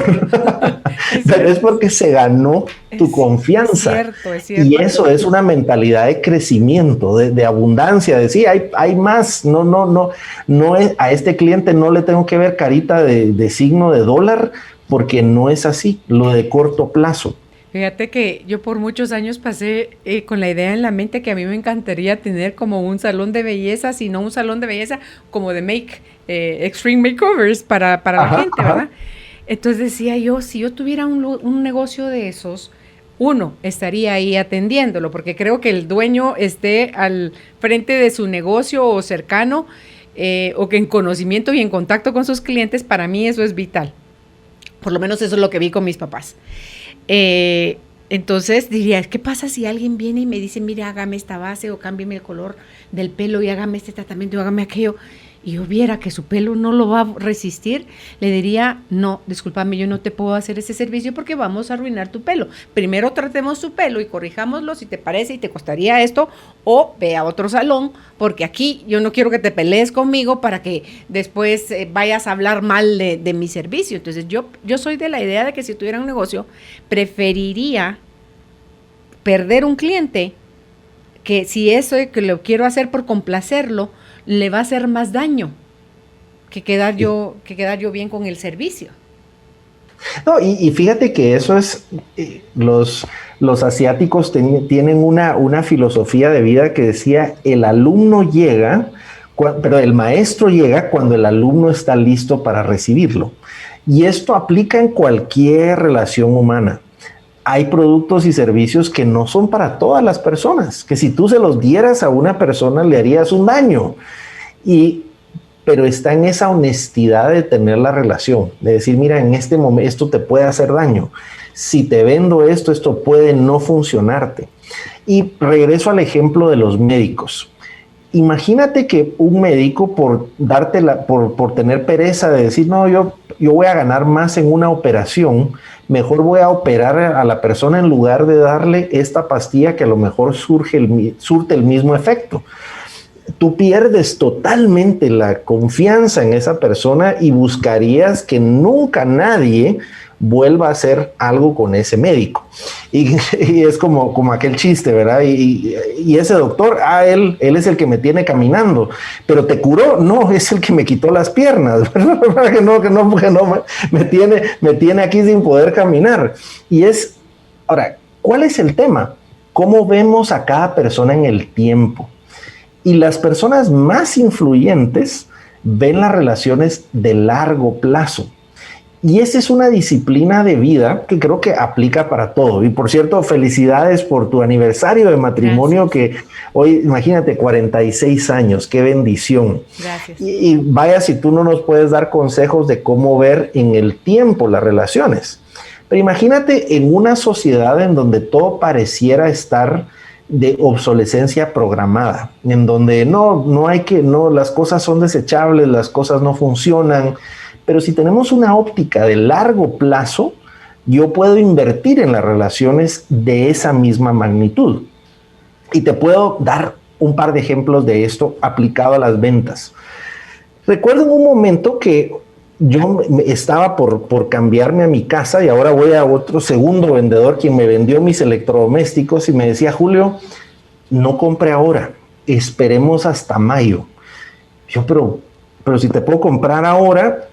Pero es porque se ganó tu confianza. Es cierto. Y eso es una mentalidad de crecimiento, de abundancia, de sí, hay más. No es, a este cliente no le tengo que ver carita de signo de dólar, porque no es así, lo de corto plazo. Fíjate que yo por muchos años pasé con la idea en la mente que a mí me encantaría tener como un salón de belleza, si no un salón de belleza como de extreme makeovers para la gente, ¿verdad? Entonces decía yo, si yo tuviera un negocio de esos, uno, estaría ahí atendiéndolo, porque creo que el dueño esté al frente de su negocio o cercano, o que en conocimiento y en contacto con sus clientes, para mí eso es vital. Por lo menos eso es lo que vi con mis papás. Entonces diría, ¿qué pasa si alguien viene y me dice, mire, hágame esta base o cámbiame el color del pelo y hágame este tratamiento y hágame aquello? y yo viera que su pelo no lo va a resistir, le diría, no, discúlpame, yo no te puedo hacer ese servicio porque vamos a arruinar tu pelo. Primero tratemos tu pelo y corrijámoslo si te parece y te costaría esto, o ve a otro salón, porque aquí yo no quiero que te pelees conmigo para que después vayas a hablar mal de mi servicio. Entonces yo soy de la idea de que si tuviera un negocio, preferiría perder un cliente que si eso que lo quiero hacer por complacerlo, le va a hacer más daño que quedar yo bien con el servicio. No, y fíjate que eso es, los asiáticos tienen una filosofía de vida que decía, el alumno llega, pero el maestro llega cuando el alumno está listo para recibirlo. Y esto aplica en cualquier relación humana. Hay productos y servicios que no son para todas las personas, que si tú se los dieras a una persona le harías un daño. Pero está en esa honestidad de tener la relación, de decir, mira, en este momento esto te puede hacer daño. Si te vendo esto, esto puede no funcionarte. Y regreso al ejemplo de los médicos. Imagínate que un médico por tener pereza de decir, no, yo voy a ganar más en una operación, mejor voy a operar a la persona en lugar de darle esta pastilla que a lo mejor surte el mismo efecto. Tú pierdes totalmente la confianza en esa persona y buscarías que nunca nadie vuelva a hacer algo con ese médico. Y es como aquel chiste, ¿verdad? Y ese doctor, él es el que me tiene caminando, pero te curó, no, es el que me quitó las piernas, ¿verdad? que no, me tiene aquí sin poder caminar. Ahora, ¿cuál es el tema? ¿Cómo vemos a cada persona en el tiempo? Y las personas más influyentes ven las relaciones de largo plazo. Y esa es una disciplina de vida que creo que aplica para todo. Y por cierto, felicidades por tu aniversario de matrimonio. Gracias. Que hoy, imagínate, 46 años, qué bendición. Gracias. Y vaya si tú no nos puedes dar consejos de cómo ver en el tiempo las relaciones. Pero imagínate en una sociedad en donde todo pareciera estar de obsolescencia programada, en donde las cosas son desechables, las cosas no funcionan, pero si tenemos una óptica de largo plazo, yo puedo invertir en las relaciones de esa misma magnitud. Y te puedo dar un par de ejemplos de esto aplicado a las ventas. Recuerdo en un momento que yo estaba por cambiarme a mi casa y ahora voy a otro segundo vendedor quien me vendió mis electrodomésticos y me decía, Julio, no compre ahora, esperemos hasta mayo. Yo, pero si te puedo comprar ahora,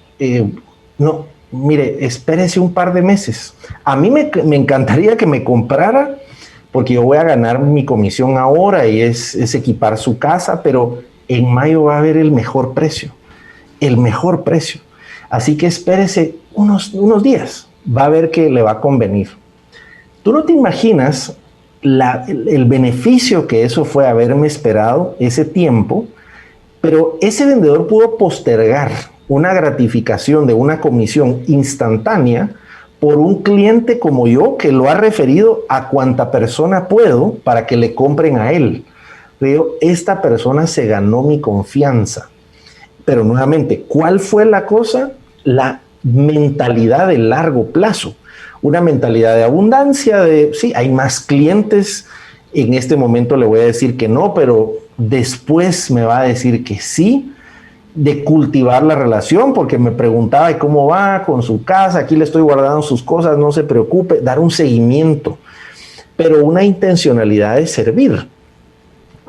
no, mire, espérese un par de meses. A mí me encantaría que me comprara porque yo voy a ganar mi comisión ahora y es equipar su casa, pero en mayo va a haber el mejor precio. Así que espérese unos días, va a ver que le va a convenir. Tú no te imaginas el beneficio que eso fue haberme esperado ese tiempo, pero ese vendedor pudo postergar una gratificación de una comisión instantánea por un cliente como yo que lo ha referido a cuanta persona puedo para que le compren a él. Pero esta persona se ganó mi confianza. Pero nuevamente, ¿cuál fue la cosa? La mentalidad de largo plazo. Una mentalidad de abundancia, sí, hay más clientes. En este momento le voy a decir que no, pero después me va a decir que sí. De cultivar la relación, porque me preguntaba cómo va con su casa, aquí le estoy guardando sus cosas, no se preocupe, dar un seguimiento, pero una intencionalidad de servir.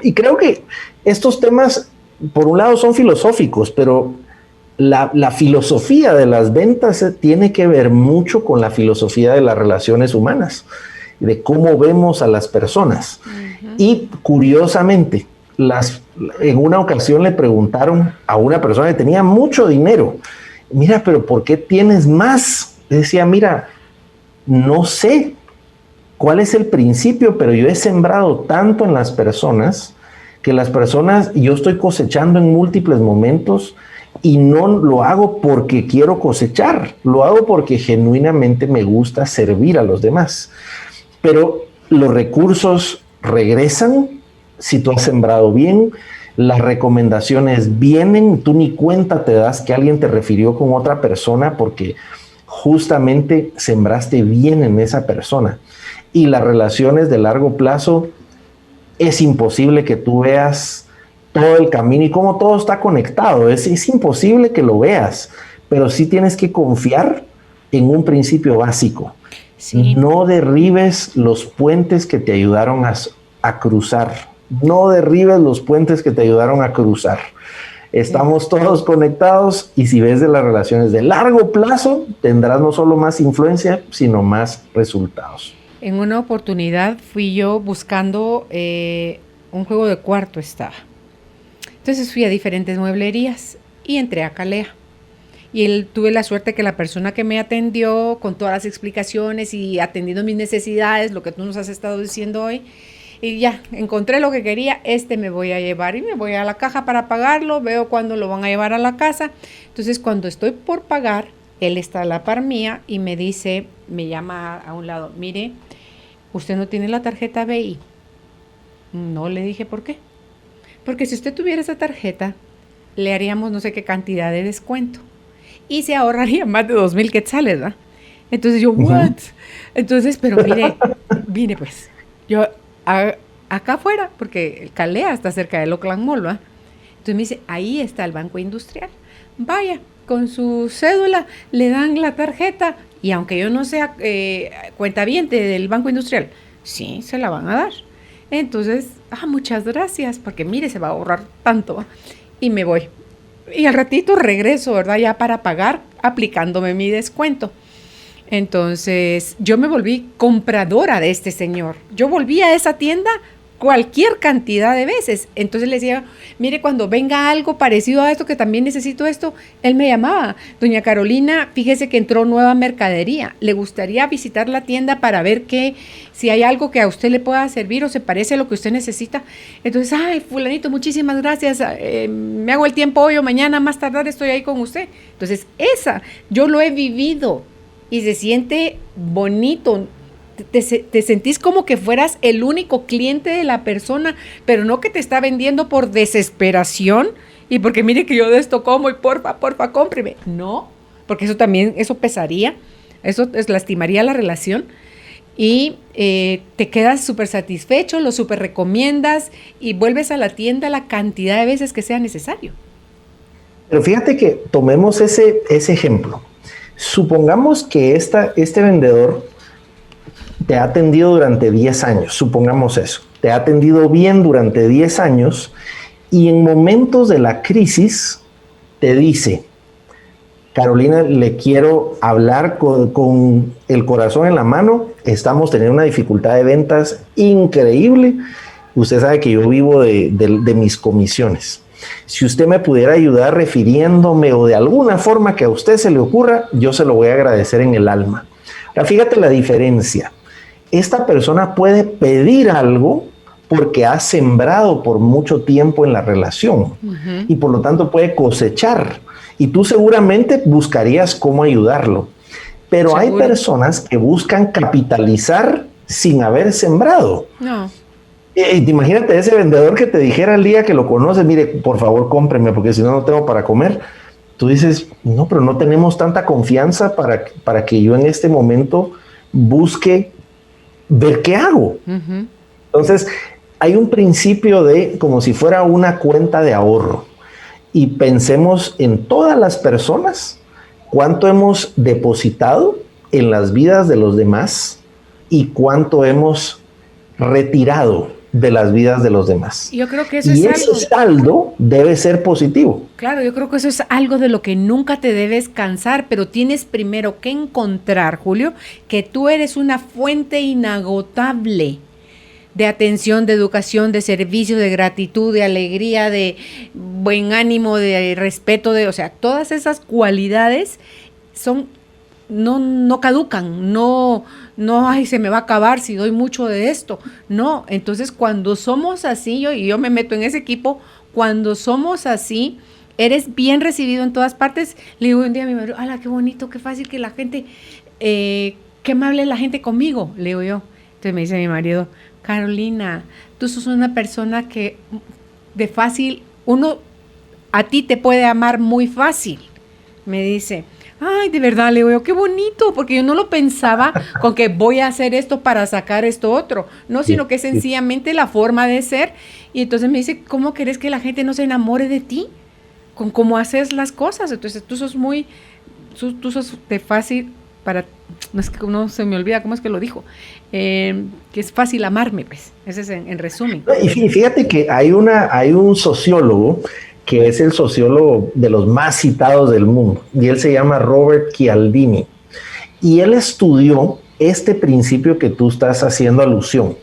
Y creo que estos temas, por un lado, son filosóficos, pero la filosofía de las ventas tiene que ver mucho con la filosofía de las relaciones humanas, de cómo vemos a las personas. Uh-huh. Y curiosamente, en una ocasión le preguntaron a una persona que tenía mucho dinero, mira, pero ¿por qué tienes más? Le decía, mira, no sé cuál es el principio, pero yo he sembrado tanto en las personas que yo estoy cosechando en múltiples momentos y no lo hago porque quiero cosechar, lo hago porque genuinamente me gusta servir a los demás. Pero los recursos regresan si tú has sembrado bien, las recomendaciones vienen, tú ni cuenta te das que alguien te refirió con otra persona porque justamente sembraste bien en esa persona. Y las relaciones de largo plazo, es imposible que tú veas todo el camino y cómo todo está conectado. Es imposible que lo veas, pero sí tienes que confiar en un principio básico. Sí. No derribes los puentes que te ayudaron a cruzar. No derribes los puentes que te ayudaron a cruzar. Estamos todos conectados y si ves de las relaciones de largo plazo, tendrás no solo más influencia, sino más resultados. En una oportunidad fui yo buscando un juego de cuarto estaba. Entonces fui a diferentes mueblerías y entré a Calea. Y tuve la suerte que la persona que me atendió con todas las explicaciones y atendiendo mis necesidades, lo que tú nos has estado diciendo hoy, y ya, encontré lo que quería, me voy a llevar y me voy a la caja para pagarlo, veo cuándo lo van a llevar a la casa. Entonces, cuando estoy por pagar, él está a la par mía y me dice, me llama a un lado, mire, ¿usted no tiene la tarjeta BI? No, le dije, ¿por qué? Porque si usted tuviera esa tarjeta, le haríamos no sé qué cantidad de descuento y se ahorraría más de 2,000 quetzales, ¿verdad? Entonces yo, ¿what? Entonces, pero mire pues, yo acá afuera, porque el Calea está cerca del Oakland Mall, ¿va? Entonces me dice, ahí está el Banco Industrial. Vaya, con su cédula le dan la tarjeta y aunque yo no sea cuentaviente del Banco Industrial, sí, se la van a dar. Entonces, muchas gracias, porque mire, se va a ahorrar tanto, ¿va? Y me voy. Y al ratito regreso, ¿verdad? Ya para pagar, aplicándome mi descuento. Entonces, yo me volví compradora de este señor. Yo volví a esa tienda cualquier cantidad de veces. Entonces le decía, mire, cuando venga algo parecido a esto, que también necesito esto, él me llamaba. Doña Carolina, fíjese que entró nueva mercadería. ¿Le gustaría visitar la tienda para ver si hay algo que a usted le pueda servir o se parece a lo que usted necesita? Entonces, ay, fulanito, muchísimas gracias. Me hago el tiempo hoy o mañana, más tardar estoy ahí con usted. Entonces, yo lo he vivido. Y se siente bonito, te sentís como que fueras el único cliente de la persona, pero no que te está vendiendo por desesperación y porque mire que yo de esto como y porfa, cómpreme. No, porque eso pesaría, eso lastimaría la relación y te quedas súper satisfecho, lo súper recomiendas y vuelves a la tienda la cantidad de veces que sea necesario. Pero fíjate que tomemos ese ejemplo. Supongamos que este vendedor te ha atendido durante 10 años, supongamos eso, te ha atendido bien durante 10 años y en momentos de la crisis te dice, Carolina, le quiero hablar con el corazón en la mano, estamos teniendo una dificultad de ventas increíble, usted sabe que yo vivo de mis comisiones. Si usted me pudiera ayudar refiriéndome o de alguna forma que a usted se le ocurra, yo se lo voy a agradecer en el alma. Ahora, fíjate la diferencia. Esta persona puede pedir algo porque ha sembrado por mucho tiempo en la relación y por lo tanto puede cosechar. Y tú seguramente buscarías cómo ayudarlo. Pero hay personas que buscan capitalizar sin haber sembrado. No. Imagínate ese vendedor que te dijera el día que lo conoces, mire, por favor cómpreme porque si no, no tengo para comer. Tú dices, no, pero no tenemos tanta confianza para que yo en este momento busque ver qué hago. Entonces, hay un principio de como si fuera una cuenta de ahorro y pensemos en todas las personas, cuánto hemos depositado en las vidas de los demás y cuánto hemos retirado de las vidas de los demás. Yo creo que eso y ese saldo debe ser positivo. Claro, yo creo que eso es algo de lo que nunca te debes cansar, pero tienes primero que encontrar, Julio, que tú eres una fuente inagotable de atención, de educación, de servicio, de gratitud, de alegría, de buen ánimo, de respeto, o sea, todas esas cualidades no caducan, no, ay, se me va a acabar si doy mucho de esto. No, entonces cuando somos así, yo me meto en ese equipo, cuando somos así, eres bien recibido en todas partes. Le digo un día a mi marido, ¡hala, qué bonito, qué fácil que la gente, qué amable la gente conmigo! Le digo yo. Entonces me dice mi marido, Carolina, tú sos una persona que de fácil a ti te puede amar muy fácil. Me dice, ay, de verdad, le digo, qué bonito, porque yo no lo pensaba con que voy a hacer esto para sacar esto otro, no, sino que es sencillamente la forma de ser. Y entonces me dice, ¿cómo querés que la gente no se enamore de ti? Con cómo haces las cosas. Entonces tú sos de fácil para, no es que no se me olvida cómo es que lo dijo, que es fácil amarme, pues, ese es en resumen. Y fíjate que hay un sociólogo que es el sociólogo de los más citados del mundo, y él se llama Robert Cialdini, y él estudió este principio que tú estás haciendo alusión,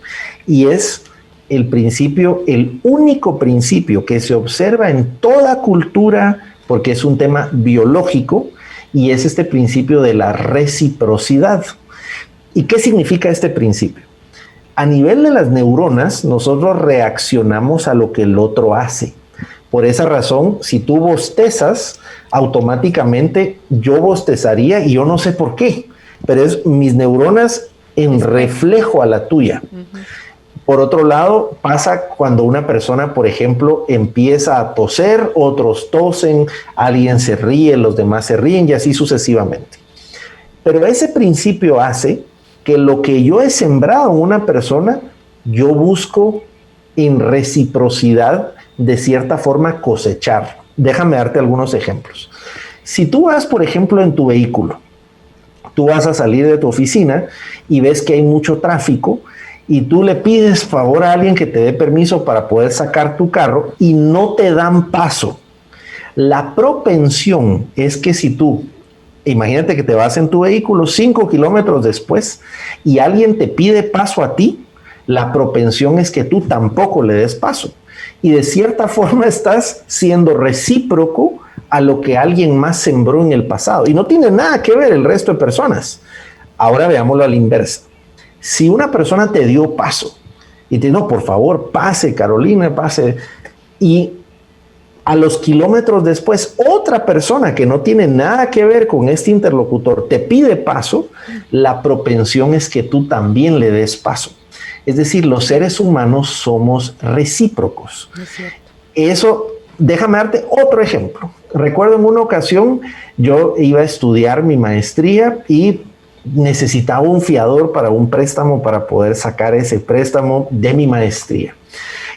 y es el único principio que se observa en toda cultura, porque es un tema biológico, y es este principio de la reciprocidad. ¿Y qué significa este principio? A nivel de las neuronas, nosotros reaccionamos a lo que el otro hace. Por esa razón, si tú bostezas, automáticamente yo bostezaría y yo no sé por qué, pero es mis neuronas en reflejo a la tuya. Uh-huh. Por otro lado, pasa cuando una persona, por ejemplo, empieza a toser, otros tosen, alguien se ríe, los demás se ríen y así sucesivamente. Pero ese principio hace que lo que yo he sembrado en una persona, yo busco en reciprocidad, de cierta forma, cosechar. Déjame darte algunos ejemplos. Si tú vas, por ejemplo, en tu vehículo, tú vas a salir de tu oficina y ves que hay mucho tráfico y tú le pides favor a alguien que te dé permiso para poder sacar tu carro y no te dan paso. La propensión es que si tú, imagínate que te vas en tu vehículo 5 kilómetros después y alguien te pide paso a ti, la propensión es que tú tampoco le des paso. Y de cierta forma estás siendo recíproco a lo que alguien más sembró en el pasado. Y no tiene nada que ver el resto de personas. Ahora veámoslo a la inversa. Si una persona te dio paso y te dijo, no, por favor, pase, Carolina, pase. Y a los kilómetros después, otra persona que no tiene nada que ver con este interlocutor te pide paso, la propensión es que tú también le des paso. Es decir, los seres humanos somos recíprocos. Eso, déjame darte otro ejemplo. Recuerdo en una ocasión, yo iba a estudiar mi maestría y necesitaba un fiador para un préstamo para poder sacar ese préstamo de mi maestría.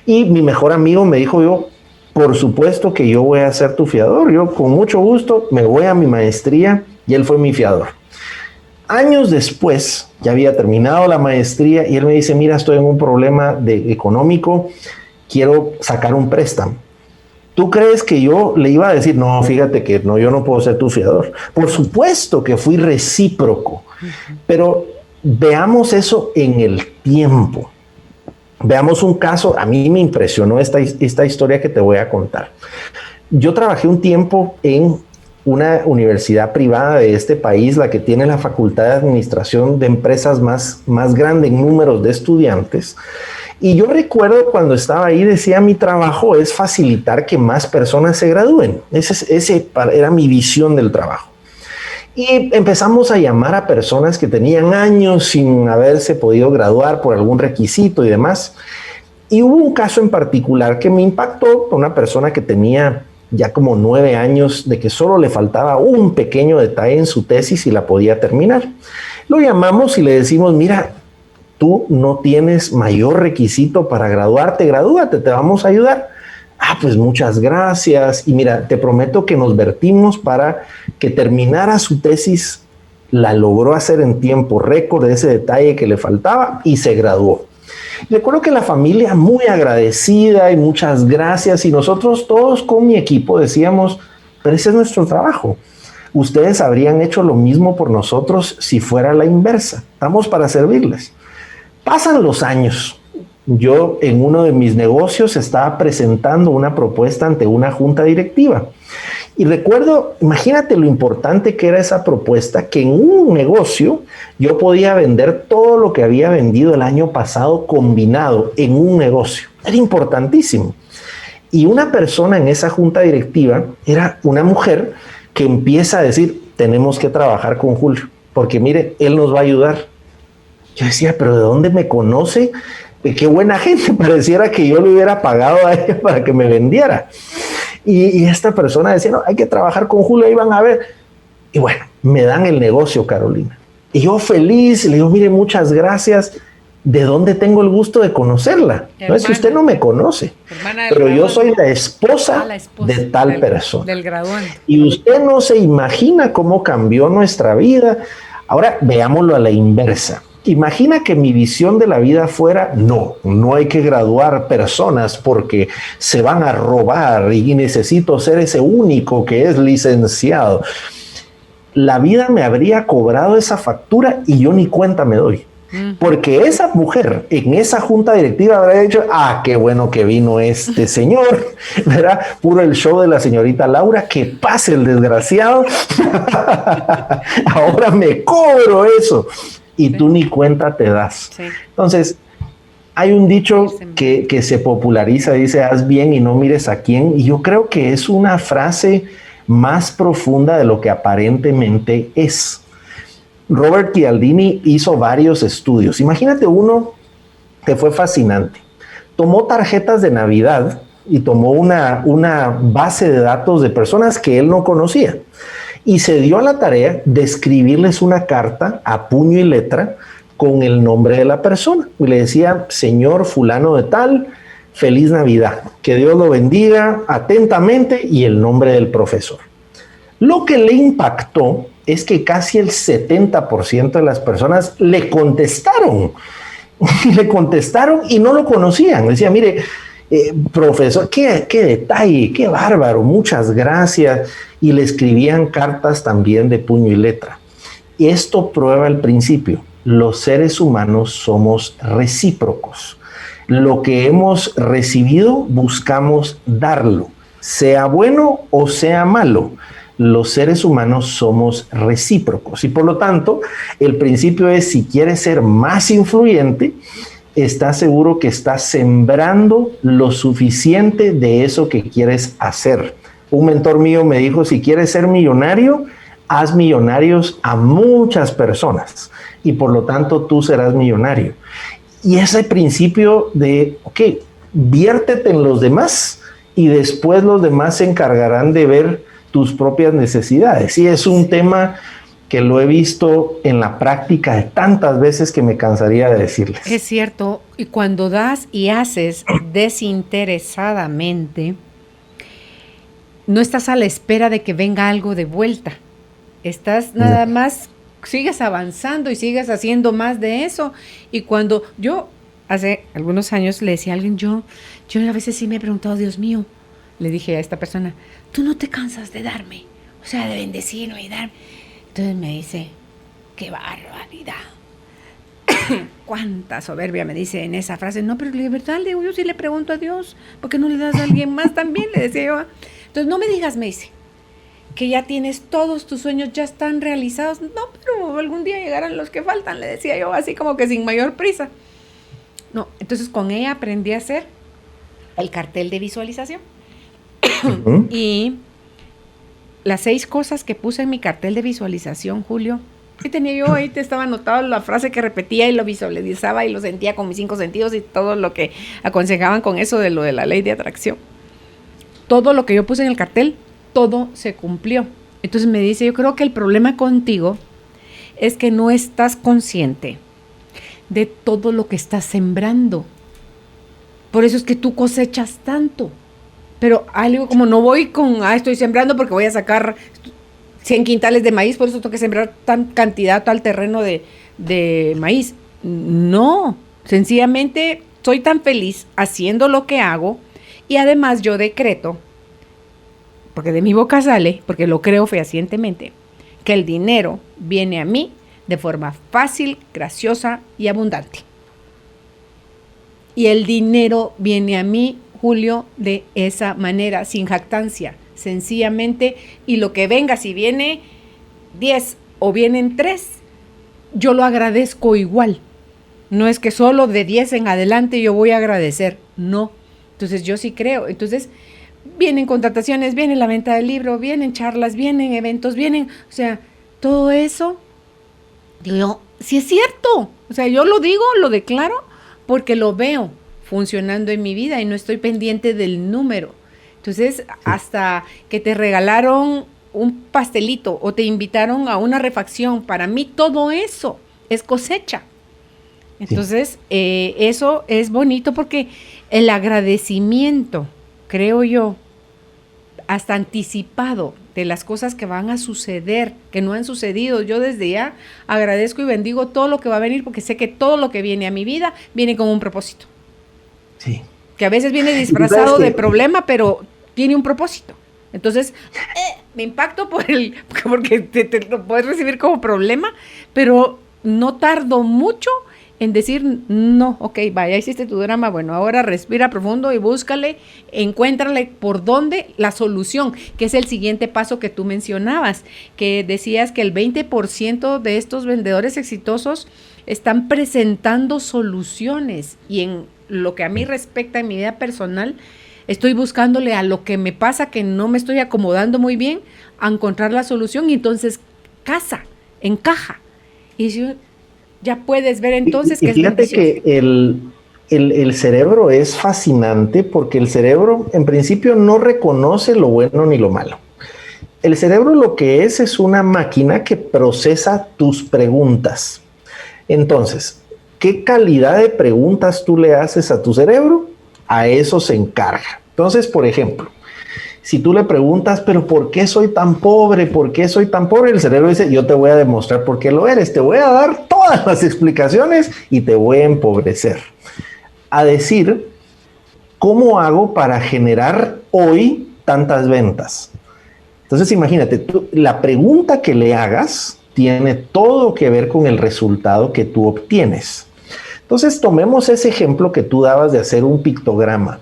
Y mi mejor amigo me dijo, por supuesto que yo voy a ser tu fiador. Yo con mucho gusto me voy a mi maestría y él fue mi fiador. Años después, ya había terminado la maestría y él me dice, mira, estoy en un problema económico, quiero sacar un préstamo. ¿Tú crees que yo le iba a decir, no, fíjate que no, yo no puedo ser tu fiador? Por supuesto que fui recíproco, pero veamos eso en el tiempo. Veamos un caso, a mí me impresionó esta historia que te voy a contar. Yo trabajé un tiempo en una universidad privada de este país, la que tiene la facultad de administración de empresas más grande en números de estudiantes. Y yo recuerdo cuando estaba ahí, decía, mi trabajo es facilitar que más personas se gradúen. Ese era mi visión del trabajo. Y empezamos a llamar a personas que tenían años sin haberse podido graduar por algún requisito y demás. Y hubo un caso en particular que me impactó, una persona que tenía ya como 9 años, de que solo le faltaba un pequeño detalle en su tesis y la podía terminar. Lo llamamos y le decimos, mira, tú no tienes mayor requisito para graduarte, gradúate, te vamos a ayudar. Ah, pues muchas gracias. Y mira, te prometo que nos vertimos para que terminara su tesis. La logró hacer en tiempo récord, ese detalle que le faltaba, y se graduó. Recuerdo que la familia muy agradecida y muchas gracias, y nosotros todos con mi equipo decíamos, pero ese es nuestro trabajo. Ustedes habrían hecho lo mismo por nosotros si fuera la inversa. Estamos para servirles. Pasan los años. Yo en uno de mis negocios estaba presentando una propuesta ante una junta directiva. Y recuerdo, imagínate lo importante que era esa propuesta, que en un negocio yo podía vender todo lo que había vendido el año pasado combinado en un negocio. Era importantísimo. Y una persona en esa junta directiva era una mujer que empieza a decir, tenemos que trabajar con Julio, porque mire, él nos va a ayudar. Yo decía, pero ¿de dónde me conoce? qué buena gente, pareciera que yo le hubiera pagado a ella para que me vendiera. Y esta persona decía, no, hay que trabajar con Julio, ahí van a ver. Y bueno, me dan el negocio, Carolina. Y yo feliz, le digo, mire, muchas gracias. ¿De dónde tengo el gusto de conocerla? No es que usted no me conoce, pero yo soy la esposa de tal persona. Del graduante. Y usted no se imagina cómo cambió nuestra vida. Ahora veámoslo a la inversa. Imagina que mi visión de la vida fuera, no hay que graduar personas porque se van a robar y necesito ser ese único que es licenciado. La vida me habría cobrado esa factura y yo ni cuenta me doy. Porque esa mujer en esa junta directiva habrá dicho, qué bueno que vino este señor, ¿verdad? Puro el show de la señorita Laura, que pase el desgraciado. Ahora me cobro eso. Y tú ni cuenta te das. Sí. Entonces, hay un dicho que se populariza, dice, haz bien y no mires a quién. Y yo creo que es una frase más profunda de lo que aparentemente es. Robert Cialdini hizo varios estudios. Imagínate uno que fue fascinante. Tomó tarjetas de Navidad y tomó una base de datos de personas que él no conocía y se dio a la tarea de escribirles una carta a puño y letra con el nombre de la persona. Y le decía, señor fulano de tal, feliz Navidad, que Dios lo bendiga atentamente, y el nombre del profesor. Lo que le impactó es que casi el 70% de las personas le contestaron y no lo conocían. Decía, mire, profesor, qué detalle, qué bárbaro, muchas gracias. Y le escribían cartas también de puño y letra. Y esto prueba el principio. Los seres humanos somos recíprocos. Lo que hemos recibido buscamos darlo, sea bueno o sea malo. Los seres humanos somos recíprocos y por lo tanto el principio es, si quieres ser más influyente, estás seguro que estás sembrando lo suficiente de eso que quieres hacer. Un mentor mío me dijo, si quieres ser millonario, haz millonarios a muchas personas y por lo tanto tú serás millonario. Y ese principio de, viértete en los demás y después los demás se encargarán de ver tus propias necesidades. Y es un tema que lo he visto en la práctica de tantas veces que me cansaría de decirles. Es cierto, y cuando das y haces desinteresadamente, no estás a la espera de que venga algo de vuelta. Estás nada más, sigues avanzando y sigues haciendo más de eso. Y cuando yo, hace algunos años le decía a alguien, yo a veces sí me he preguntado, Dios mío, le dije a esta persona, tú no te cansas de darme, o sea, de bendecirme y darme. Entonces me dice, qué barbaridad. Cuánta soberbia me dice en esa frase. No, pero de verdad, le digo, yo sí le pregunto a Dios, ¿por qué no le das a alguien más también? Le decía yo. Entonces no me digas, me dice, que ya tienes todos tus sueños, ya están realizados. No, pero algún día llegarán los que faltan, le decía yo, así como que sin mayor prisa. No, entonces con ella aprendí a hacer el cartel de visualización. Y las 6 cosas que puse en mi cartel de visualización, Julio, que tenía yo ahí, te estaba anotado la frase que repetía y lo visualizaba y lo sentía con mis 5 sentidos y todo lo que aconsejaban con eso de lo de la ley de atracción. Todo lo que yo puse en el cartel, todo se cumplió. Entonces me dice, yo creo que el problema contigo es que no estás consciente de todo lo que estás sembrando. Por eso es que tú cosechas tanto. Pero algo como no voy con, estoy sembrando porque voy a sacar 100 quintales de maíz, por eso tengo que sembrar tan cantidad al terreno de maíz. No, sencillamente soy tan feliz haciendo lo que hago y además yo decreto, porque de mi boca sale, porque lo creo fehacientemente, que el dinero viene a mí de forma fácil, graciosa y abundante. Y el dinero viene a mí, Julio, de esa manera, sin jactancia, sencillamente, y lo que venga, si viene 10 o vienen 3, yo lo agradezco igual. No es que solo de 10 en adelante yo voy a agradecer, no. Entonces yo sí creo. Entonces vienen contrataciones, viene la venta del libro, vienen charlas, vienen eventos, o sea, todo eso, digo yo, sí es cierto. O sea, yo lo digo, lo declaro, porque lo veo funcionando en mi vida y no estoy pendiente del número. Entonces, hasta que te regalaron un pastelito o te invitaron a una refacción, para mí todo eso es cosecha. Entonces, eso es bonito porque el agradecimiento, creo yo, hasta anticipado de las cosas que van a suceder, que no han sucedido. Yo desde ya agradezco y bendigo todo lo que va a venir porque sé que todo lo que viene a mi vida viene con un propósito. Sí. Que a veces viene disfrazado de problema, pero tiene un propósito. Entonces, me impacto porque te lo puedes recibir como problema, pero no tardo mucho en decir, no, ok, vaya, hiciste tu drama, bueno, ahora respira profundo y búscale, encuéntrale por dónde la solución, que es el siguiente paso que tú mencionabas, que decías que el 20% de estos vendedores exitosos están presentando soluciones, y en lo que a mí respecta en mi vida personal, estoy buscándole a lo que me pasa, que no me estoy acomodando muy bien, a encontrar la solución, y entonces encaja. Y yo, ya puedes ver entonces que es fíjate que el cerebro es fascinante porque el cerebro en principio no reconoce lo bueno ni lo malo. El cerebro lo que es una máquina que procesa tus preguntas. Entonces, ¿qué calidad de preguntas tú le haces a tu cerebro? A eso se encarga. Entonces, por ejemplo, si tú le preguntas, pero ¿por qué soy tan pobre? ¿Por qué soy tan pobre? El cerebro dice, yo te voy a demostrar por qué lo eres. Te voy a dar todas las explicaciones y te voy a empobrecer. A decir, ¿cómo hago para generar hoy tantas ventas? Entonces, imagínate, la pregunta que le hagas tiene todo que ver con el resultado que tú obtienes. Entonces, tomemos ese ejemplo que tú dabas de hacer un pictograma.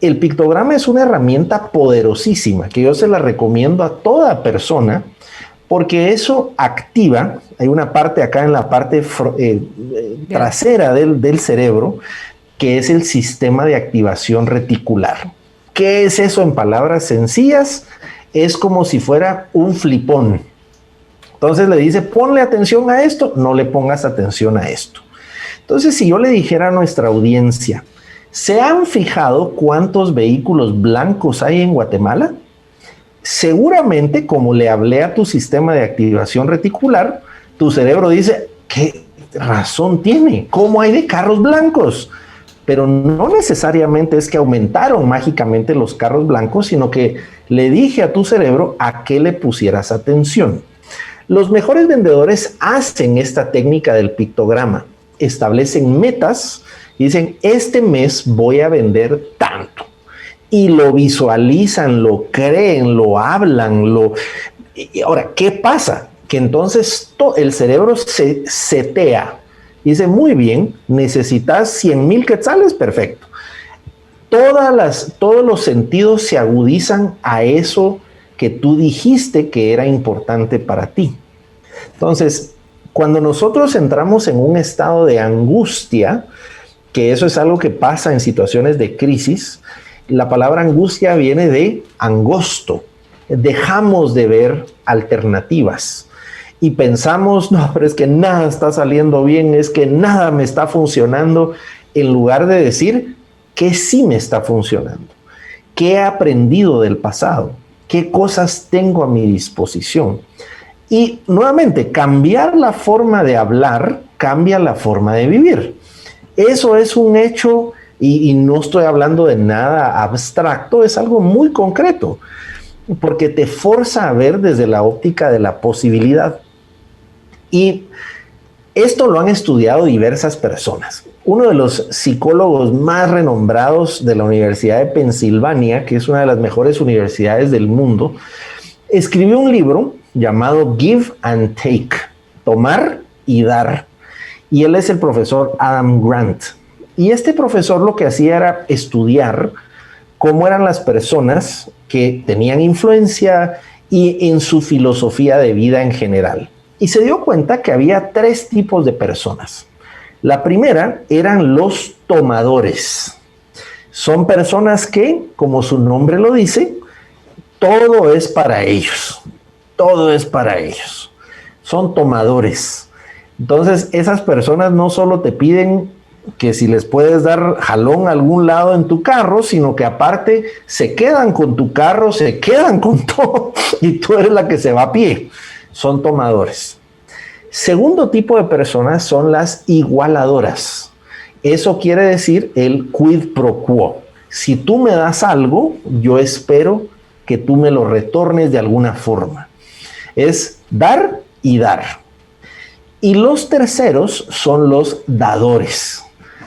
El pictograma es una herramienta poderosísima que yo se la recomiendo a toda persona porque eso activa, hay una parte acá en la parte trasera del cerebro que es el sistema de activación reticular. ¿Qué es eso en palabras sencillas? Es como si fuera un flipón. Entonces le dice, ponle atención a esto, no le pongas atención a esto. Entonces, si yo le dijera a nuestra audiencia, ¿se han fijado cuántos vehículos blancos hay en Guatemala? Seguramente, como le hablé a tu sistema de activación reticular, tu cerebro dice, ¿qué razón tiene? ¿Cómo hay de carros blancos? Pero no necesariamente es que aumentaron mágicamente los carros blancos, sino que le dije a tu cerebro a qué le pusieras atención. Los mejores vendedores hacen esta técnica del pictograma, establecen metas y dicen, este mes voy a vender tanto. Y lo visualizan, lo creen, lo hablan. Y ahora, ¿qué pasa? Que entonces el cerebro se setea. Dice, muy bien, necesitas 100,000 quetzales, perfecto. Todos los sentidos se agudizan a eso que tú dijiste que era importante para ti. Entonces, cuando nosotros entramos en un estado de angustia, que eso es algo que pasa en situaciones de crisis, la palabra angustia viene de angosto. Dejamos de ver alternativas y pensamos, no, pero es que nada está saliendo bien, es que nada me está funcionando, en lugar de decir que sí me está funcionando, qué he aprendido del pasado, qué cosas tengo a mi disposición. Y nuevamente, cambiar la forma de hablar cambia la forma de vivir. Eso es un hecho y no estoy hablando de nada abstracto, es algo muy concreto, porque te forza a ver desde la óptica de la posibilidad. Y esto lo han estudiado diversas personas. Uno de los psicólogos más renombrados de la Universidad de Pensilvania, que es una de las mejores universidades del mundo, escribió un libro llamado Give and Take, tomar y dar. Y él es el profesor Adam Grant. Y este profesor lo que hacía era estudiar cómo eran las personas que tenían influencia y en su filosofía de vida en general. Y se dio cuenta que había 3 tipos de personas. La primera eran los tomadores. Son personas que, como su nombre lo dice, todo es para ellos. Todo es para ellos. Son tomadores. Entonces, esas personas no solo te piden que si les puedes dar jalón a algún lado en tu carro, sino que aparte se quedan con tu carro, se quedan con todo y tú eres la que se va a pie. Son tomadores. Segundo tipo de personas son las igualadoras. Eso quiere decir el quid pro quo. Si tú me das algo, yo espero que tú me lo retornes de alguna forma. Es dar y dar. Y los terceros son los dadores.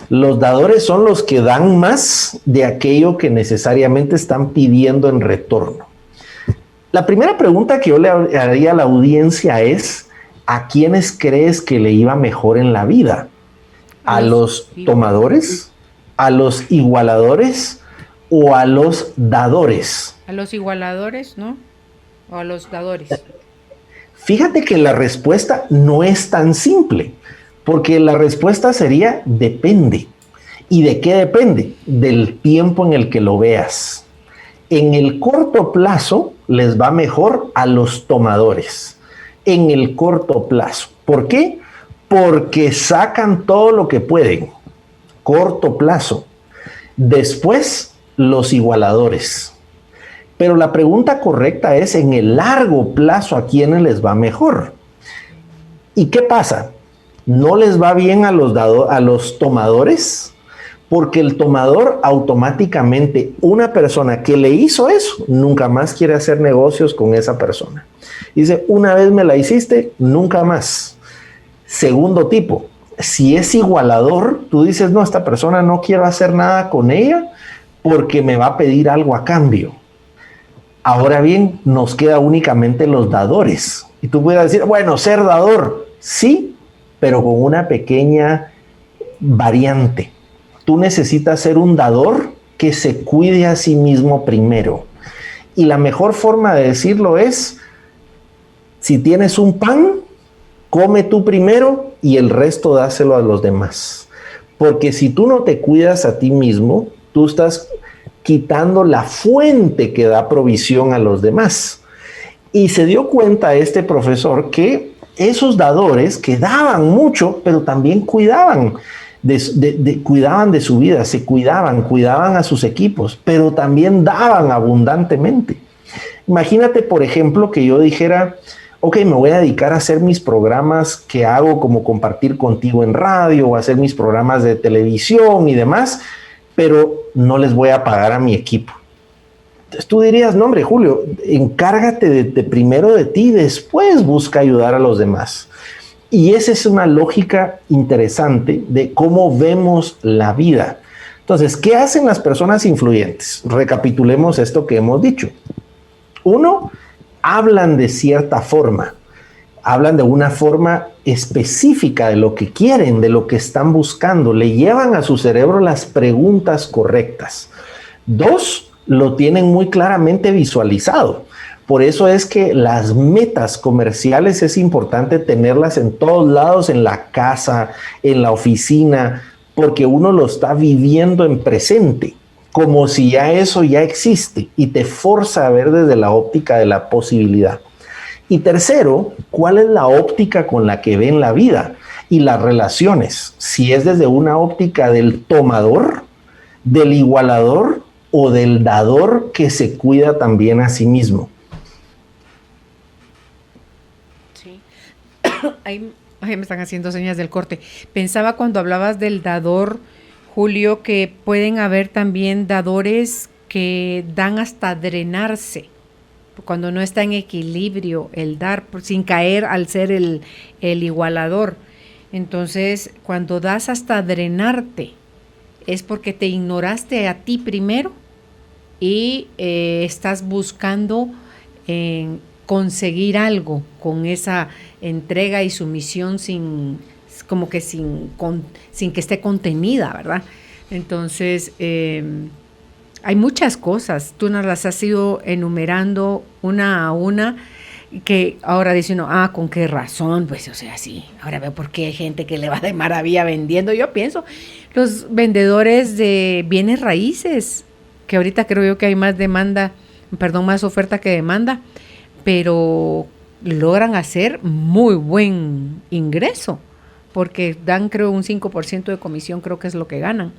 Los dadores son los que dan más de aquello que necesariamente están pidiendo en retorno. La primera pregunta que yo le haría a la audiencia es, ¿a quiénes crees que le iba mejor en la vida? ¿A los tomadores? ¿A los igualadores? ¿O a los dadores? A los igualadores, ¿no? O a los dadores. Fíjate que la respuesta no es tan simple, porque la respuesta sería depende. ¿Y de qué depende? Del tiempo en el que lo veas. En el corto plazo les va mejor a los tomadores. En el corto plazo. ¿Por qué? Porque sacan todo lo que pueden. Corto plazo. Después, los igualadores. Pero la pregunta correcta es, en el largo plazo, ¿a quiénes les va mejor? ¿Y qué pasa? ¿No les va bien a los tomadores? Porque el tomador automáticamente, una persona que le hizo eso, nunca más quiere hacer negocios con esa persona. Dice, una vez me la hiciste, nunca más. Segundo tipo, si es igualador, tú dices, no, esta persona no quiero hacer nada con ella porque me va a pedir algo a cambio. Ahora bien, nos queda únicamente los dadores. Y tú puedes decir, bueno, ser dador, sí, pero con una pequeña variante. Tú necesitas ser un dador que se cuide a sí mismo primero. Y la mejor forma de decirlo es, si tienes un pan, come tú primero y el resto dáselo a los demás. Porque si tú no te cuidas a ti mismo, tú estás quitando la fuente que da provisión a los demás. Y se dio cuenta este profesor que esos dadores que daban mucho, pero también cuidaban cuidaban de su vida, se cuidaban a sus equipos, pero también daban abundantemente. Imagínate, por ejemplo, que yo dijera, ok, me voy a dedicar a hacer mis programas que hago, como compartir contigo en radio, o hacer mis programas de televisión y demás, pero no les voy a pagar a mi equipo. Entonces tú dirías, no hombre, Julio, encárgate de primero de ti, después busca ayudar a los demás. Y esa es una lógica interesante de cómo vemos la vida. Entonces, ¿qué hacen las personas influyentes? Recapitulemos esto que hemos dicho. Uno, hablan de cierta forma. Hablan de una forma específica de lo que quieren, de lo que están buscando. Le llevan a su cerebro las preguntas correctas. Dos, lo tienen muy claramente visualizado. Por eso es que las metas comerciales es importante tenerlas en todos lados, en la casa, en la oficina, porque uno lo está viviendo en presente, como si ya eso ya existe y te forza a ver desde la óptica de la posibilidad. Y tercero, ¿cuál es la óptica con la que ven la vida y las relaciones? Si es desde una óptica del tomador, del igualador o del dador que se cuida también a sí mismo. Ahí me están haciendo señas del corte. Pensaba cuando hablabas del dador, Julio, que pueden haber también dadores que dan hasta drenarse, cuando no está en equilibrio el dar, sin caer al ser el igualador. Entonces, cuando das hasta drenarte, es porque te ignoraste a ti primero y estás buscando conseguir algo con esa entrega y sumisión sin que esté contenida, ¿verdad? Entonces, hay muchas cosas, tú nos las has ido enumerando una a una, que ahora dice uno, ¿con qué razón? Pues, o sea, sí, ahora veo por qué hay gente que le va de maravilla vendiendo. Yo pienso, los vendedores de bienes raíces, que ahorita creo yo que hay más oferta que demanda, pero logran hacer muy buen ingreso, porque dan creo un 5% de comisión, creo que es lo que ganan.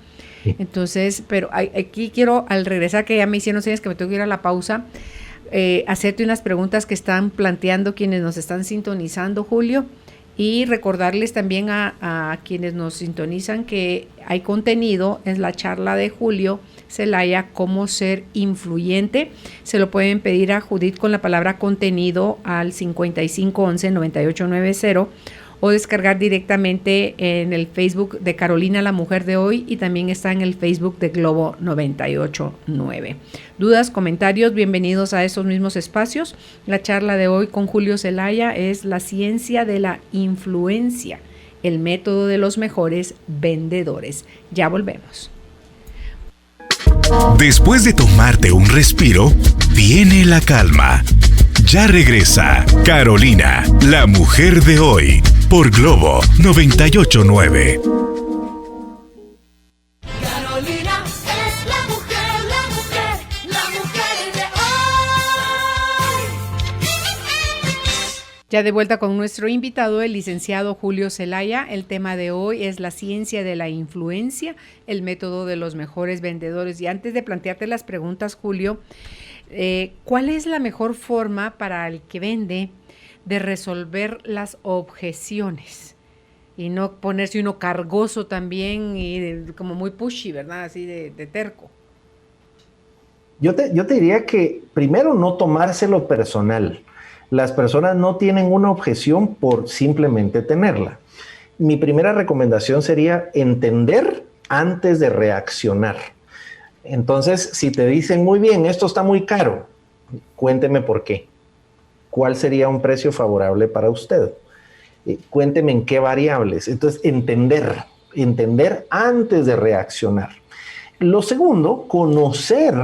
Entonces, pero aquí quiero, al regresar, que ya me hicieron señas que me tengo que ir a la pausa, hacerte unas preguntas que están planteando quienes nos están sintonizando, Julio, y recordarles también a quienes nos sintonizan que hay contenido, es la charla de Julio Zelaya, cómo ser influyente. Se lo pueden pedir a Judith con la palabra contenido al 5511-9890 o descargar directamente en el Facebook de Carolina, la mujer de hoy, y también está en el Facebook de Globo 989. Dudas, comentarios, bienvenidos a esos mismos espacios. La charla de hoy con Julio Zelaya es la ciencia de la influencia, el método de los mejores vendedores. Ya volvemos. Después de tomarte un respiro, viene la calma. Ya regresa Carolina, la mujer de hoy, por Globo 989. Carolina es la mujer de hoy. Ya de vuelta con nuestro invitado, el licenciado Julio Zelaya. El tema de hoy es la ciencia de la influencia, el método de los mejores vendedores. Y antes de plantearte las preguntas, Julio, ¿cuál es la mejor forma para el que vende de resolver las objeciones? Y no ponerse uno cargoso también y como muy pushy, ¿verdad? Así de terco. Yo te diría que primero no tomárselo personal. Las personas no tienen una objeción por simplemente tenerla. Mi primera recomendación sería entender antes de reaccionar. Entonces, si te dicen, muy bien, esto está muy caro, cuénteme por qué. ¿Cuál sería un precio favorable para usted? Cuénteme en qué variables. Entonces, entender antes de reaccionar. Lo segundo, conocer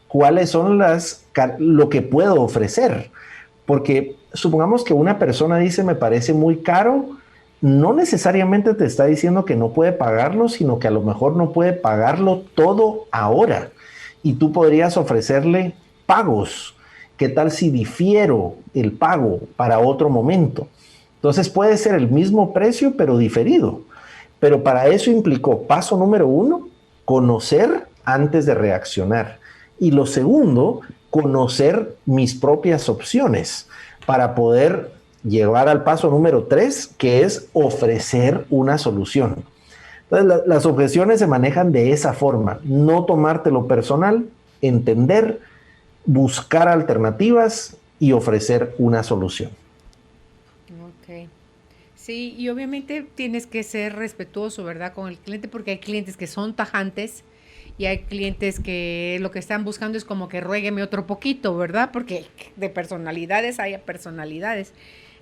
cuáles son lo que puedo ofrecer. Porque supongamos que una persona dice, me parece muy caro, no necesariamente te está diciendo que no puede pagarlo, sino que a lo mejor no puede pagarlo todo ahora. Y tú podrías ofrecerle pagos. ¿Qué tal si difiero el pago para otro momento? Entonces puede ser el mismo precio, pero diferido. Pero para eso implicó, paso número 1, conocer antes de reaccionar. Y lo segundo, conocer mis propias opciones para poder llevar al paso número 3, que es ofrecer una solución. Entonces, las objeciones se manejan de esa forma. No tomártelo personal, entender, buscar alternativas y ofrecer una solución. Ok. Sí, y obviamente tienes que ser respetuoso, ¿verdad?, con el cliente, porque hay clientes que son tajantes y hay clientes que lo que están buscando es como que ruégueme otro poquito, ¿verdad? Porque de personalidades hay personalidades.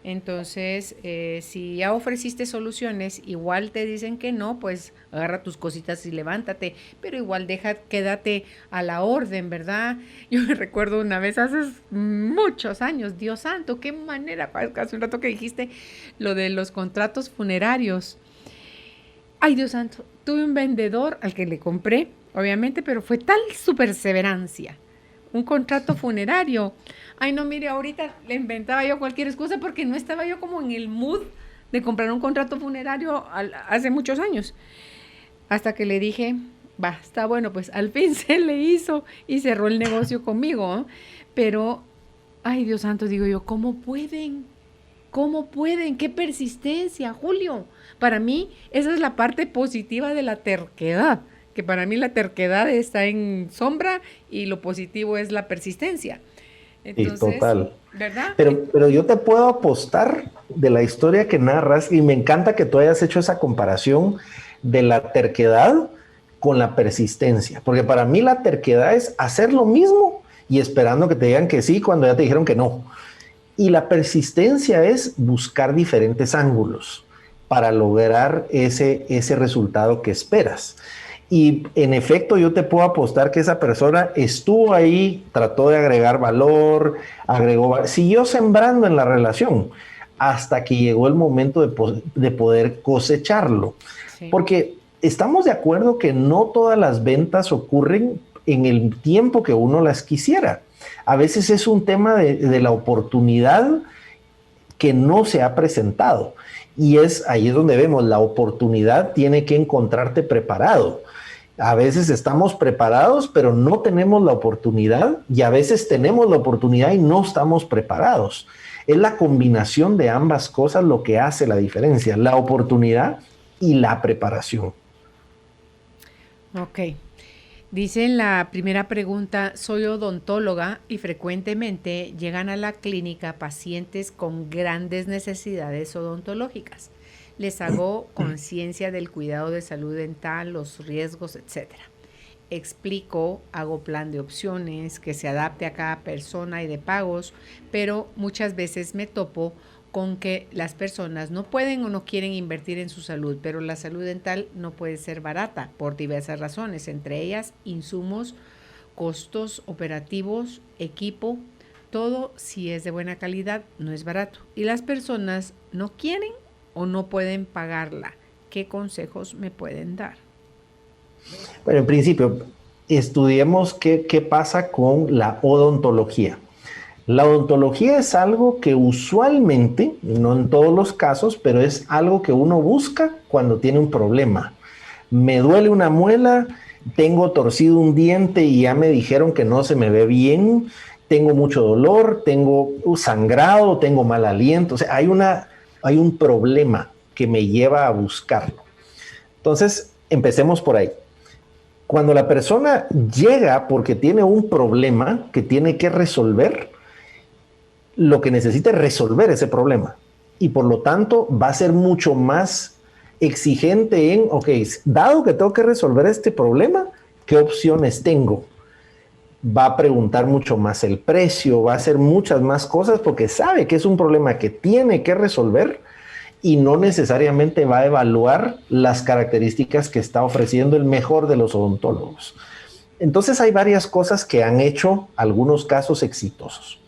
Entonces, si ya ofreciste soluciones, igual te dicen que no, pues agarra tus cositas y levántate, pero igual quédate a la orden, ¿verdad? Yo me recuerdo una vez hace muchos años, Dios santo, qué manera, hace un rato que dijiste lo de los contratos funerarios. Ay, Dios santo, tuve un vendedor al que le compré, obviamente, pero fue tal su perseverancia. Un contrato funerario. Ay, no, mire, ahorita le inventaba yo cualquier excusa porque no estaba yo como en el mood de comprar un contrato funerario hace muchos años. Hasta que le dije, va, está bueno, pues al fin se le hizo y cerró el negocio conmigo, ¿eh? Pero, ay, Dios santo, digo yo, ¿cómo pueden? ¿Cómo pueden? ¡Qué persistencia, Julio! Para mí, esa es la parte positiva de la terquedad. Que para mí la terquedad está en sombra y lo positivo es la persistencia. Entonces, sí, total. ¿Verdad? Pero yo te puedo apostar de la historia que narras y me encanta que tú hayas hecho esa comparación de la terquedad con la persistencia, porque para mí la terquedad es hacer lo mismo y esperando que te digan que sí cuando ya te dijeron que no. Y la persistencia es buscar diferentes ángulos para lograr ese resultado que esperas. Y en efecto, yo te puedo apostar que esa persona estuvo ahí, trató de agregar valor, siguió sembrando en la relación hasta que llegó el momento de poder cosecharlo. Sí. Porque estamos de acuerdo que no todas las ventas ocurren en el tiempo que uno las quisiera. A veces es un tema de la oportunidad que no se ha presentado. Y ahí es donde vemos la oportunidad tiene que encontrarte preparado. A veces estamos preparados, pero no tenemos la oportunidad, y a veces tenemos la oportunidad y no estamos preparados. Es la combinación de ambas cosas lo que hace la diferencia, la oportunidad y la preparación. Ok. Dice en la primera pregunta, soy odontóloga y frecuentemente llegan a la clínica pacientes con grandes necesidades odontológicas. Les hago conciencia del cuidado de salud dental, los riesgos, etc. Explico, hago plan de opciones que se adapte a cada persona y de pagos, pero muchas veces me topo con que las personas no pueden o no quieren invertir en su salud, pero la salud dental no puede ser barata por diversas razones, entre ellas insumos, costos operativos, equipo, todo si es de buena calidad no es barato. Y las personas no quieren o no pueden pagarla. ¿Qué consejos me pueden dar? Bueno, en principio, estudiemos qué pasa con la odontología. La odontología es algo que usualmente, no en todos los casos, pero es algo que uno busca cuando tiene un problema. Me duele una muela, tengo torcido un diente y ya me dijeron que no se me ve bien, tengo mucho dolor, tengo sangrado, tengo mal aliento. O sea, hay un problema que me lleva a buscarlo. Entonces, empecemos por ahí. Cuando la persona llega porque tiene un problema que tiene que resolver, lo que necesita es resolver ese problema. Y por lo tanto va a ser mucho más exigente en, ok, dado que tengo que resolver este problema, ¿qué opciones tengo? Va a preguntar mucho más el precio, va a hacer muchas más cosas porque sabe que es un problema que tiene que resolver y no necesariamente va a evaluar las características que está ofreciendo el mejor de los odontólogos. Entonces hay varias cosas que han hecho algunos casos exitosos.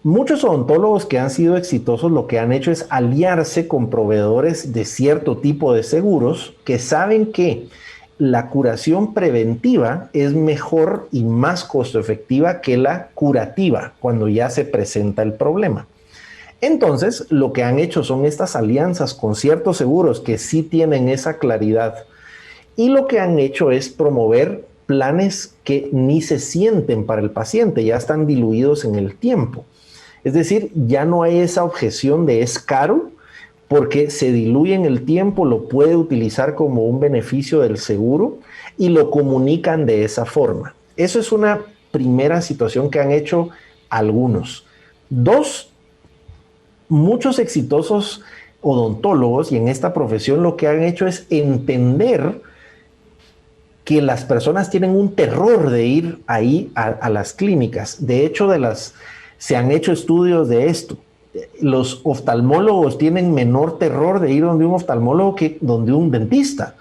Muchos odontólogos que han sido exitosos lo que han hecho es aliarse con proveedores de cierto tipo de seguros que saben que la curación preventiva es mejor y más costo efectiva que la curativa cuando ya se presenta el problema. Entonces, lo que han hecho son estas alianzas con ciertos seguros que sí tienen esa claridad. Y lo que han hecho es promover planes que ni se sienten para el paciente, ya están diluidos en el tiempo. Es decir, ya no hay esa objeción de es caro, porque se diluye en el tiempo, lo puede utilizar como un beneficio del seguro y lo comunican de esa forma. Eso es una primera situación que han hecho algunos. Dos, muchos exitosos odontólogos y en esta profesión lo que han hecho es entender que las personas tienen un terror de ir ahí a las clínicas. De hecho, se han hecho estudios de esto. Los oftalmólogos tienen menor terror de ir donde un oftalmólogo que donde un dentista,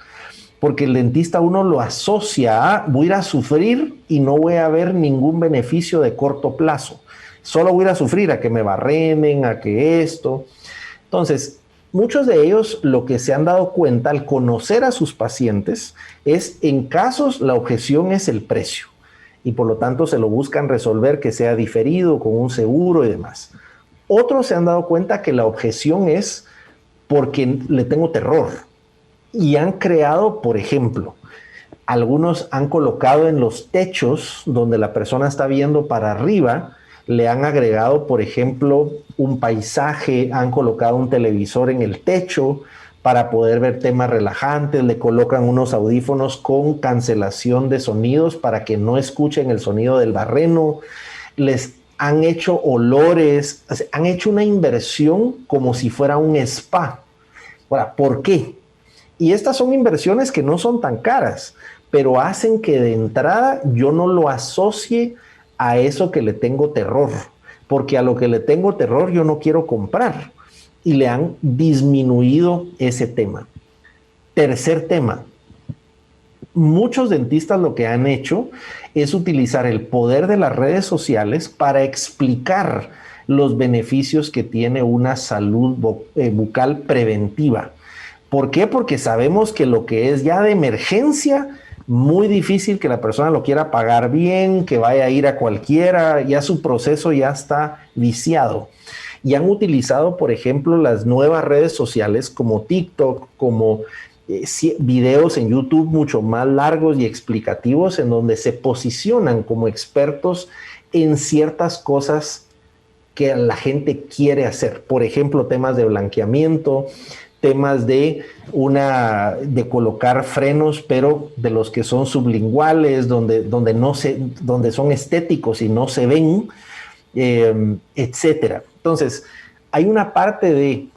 porque el dentista uno lo asocia a voy a ir a sufrir y no voy a ver ningún beneficio de corto plazo. Solo voy a ir a sufrir a que me barrenen, a que esto. Entonces, muchos de ellos lo que se han dado cuenta al conocer a sus pacientes es en casos la objeción es el precio y por lo tanto se lo buscan resolver que sea diferido con un seguro y demás. Otros se han dado cuenta que la objeción es porque le tengo terror y han creado, por ejemplo, algunos han colocado en los techos donde la persona está viendo para arriba, le han agregado, por ejemplo, un paisaje, han colocado un televisor en el techo para poder ver temas relajantes, le colocan unos audífonos con cancelación de sonidos para que no escuchen el sonido del barreno, les han hecho olores, han hecho una inversión como si fuera un spa. Ahora, ¿por qué? Y estas son inversiones que no son tan caras, pero hacen que de entrada yo no lo asocie a eso que le tengo terror, porque a lo que le tengo terror yo no quiero comprar y le han disminuido ese tema. Tercer tema. Muchos dentistas lo que han hecho es utilizar el poder de las redes sociales para explicar los beneficios que tiene una salud bucal preventiva. ¿Por qué? Porque sabemos que lo que es ya de emergencia, muy difícil que la persona lo quiera pagar bien, que vaya a ir a cualquiera, ya su proceso ya está viciado. y han utilizado, por ejemplo, las nuevas redes sociales como TikTok, como videos en YouTube mucho más largos y explicativos en donde se posicionan como expertos en ciertas cosas que la gente quiere hacer. Por ejemplo, temas de blanqueamiento, temas de colocar frenos, pero de los que son sublinguales, donde son estéticos y no se ven, etcétera. Entonces, hay una parte de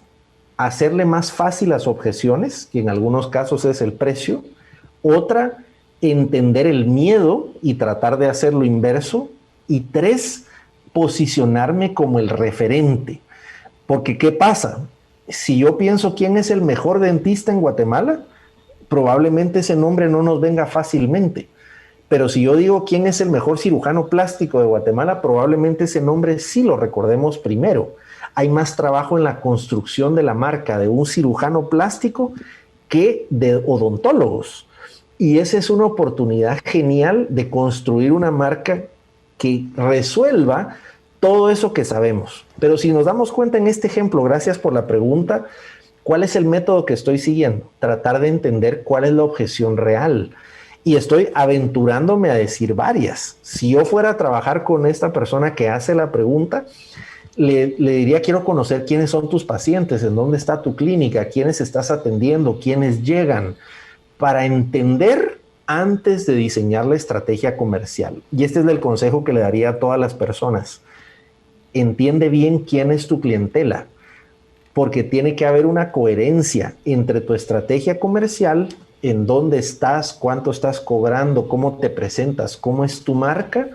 hacerle más fácil las objeciones, que en algunos casos es el precio. Otra, entender el miedo y tratar de hacer lo inverso. Y 3, posicionarme como el referente. Porque, ¿qué pasa? Si yo pienso quién es el mejor dentista en Guatemala, probablemente ese nombre no nos venga fácilmente. Pero si yo digo quién es el mejor cirujano plástico de Guatemala, probablemente ese nombre sí lo recordemos primero. Hay más trabajo en la construcción de la marca de un cirujano plástico que de odontólogos. Y esa es una oportunidad genial de construir una marca que resuelva todo eso que sabemos. Pero si nos damos cuenta en este ejemplo, gracias por la pregunta, ¿cuál es el método que estoy siguiendo? Tratar de entender cuál es la objeción real. Y estoy aventurándome a decir varias. Si yo fuera a trabajar con esta persona que hace la pregunta, le diría, quiero conocer quiénes son tus pacientes, en dónde está tu clínica, quiénes estás atendiendo, quiénes llegan, para entender antes de diseñar la estrategia comercial. Y este es el consejo que le daría a todas las personas. Entiende bien quién es tu clientela, porque tiene que haber una coherencia entre tu estrategia comercial, en dónde estás, cuánto estás cobrando, cómo te presentas, cómo es tu marca,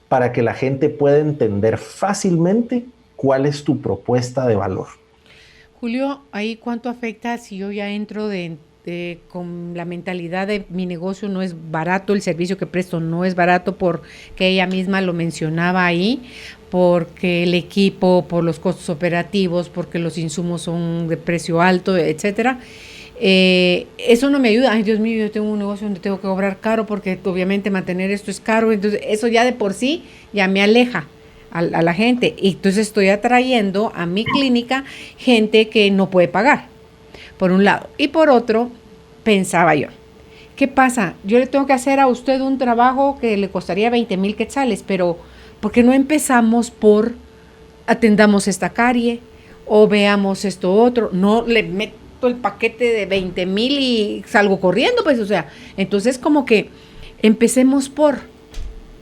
para que la gente pueda entender fácilmente cuál es tu propuesta de valor. Julio, ¿ahí cuánto afecta si yo ya entro con la mentalidad de mi negocio no es barato, el servicio que presto no es barato, porque ella misma lo mencionaba ahí, porque el equipo, por los costos operativos, porque los insumos son de precio alto, etcétera? Eso no me ayuda. Ay, Dios mío, yo tengo un negocio donde tengo que cobrar caro porque obviamente mantener esto es caro, entonces eso ya de por sí ya me aleja a la gente, y entonces estoy atrayendo a mi clínica gente que no puede pagar, por un lado. Y por otro, pensaba yo, ¿qué pasa? Yo le tengo que hacer a usted un trabajo que le costaría 20,000 quetzales, pero ¿por qué no empezamos por atendamos esta carie o veamos esto otro? No le meto el paquete de 20,000 y salgo corriendo, pues, o sea, entonces como que empecemos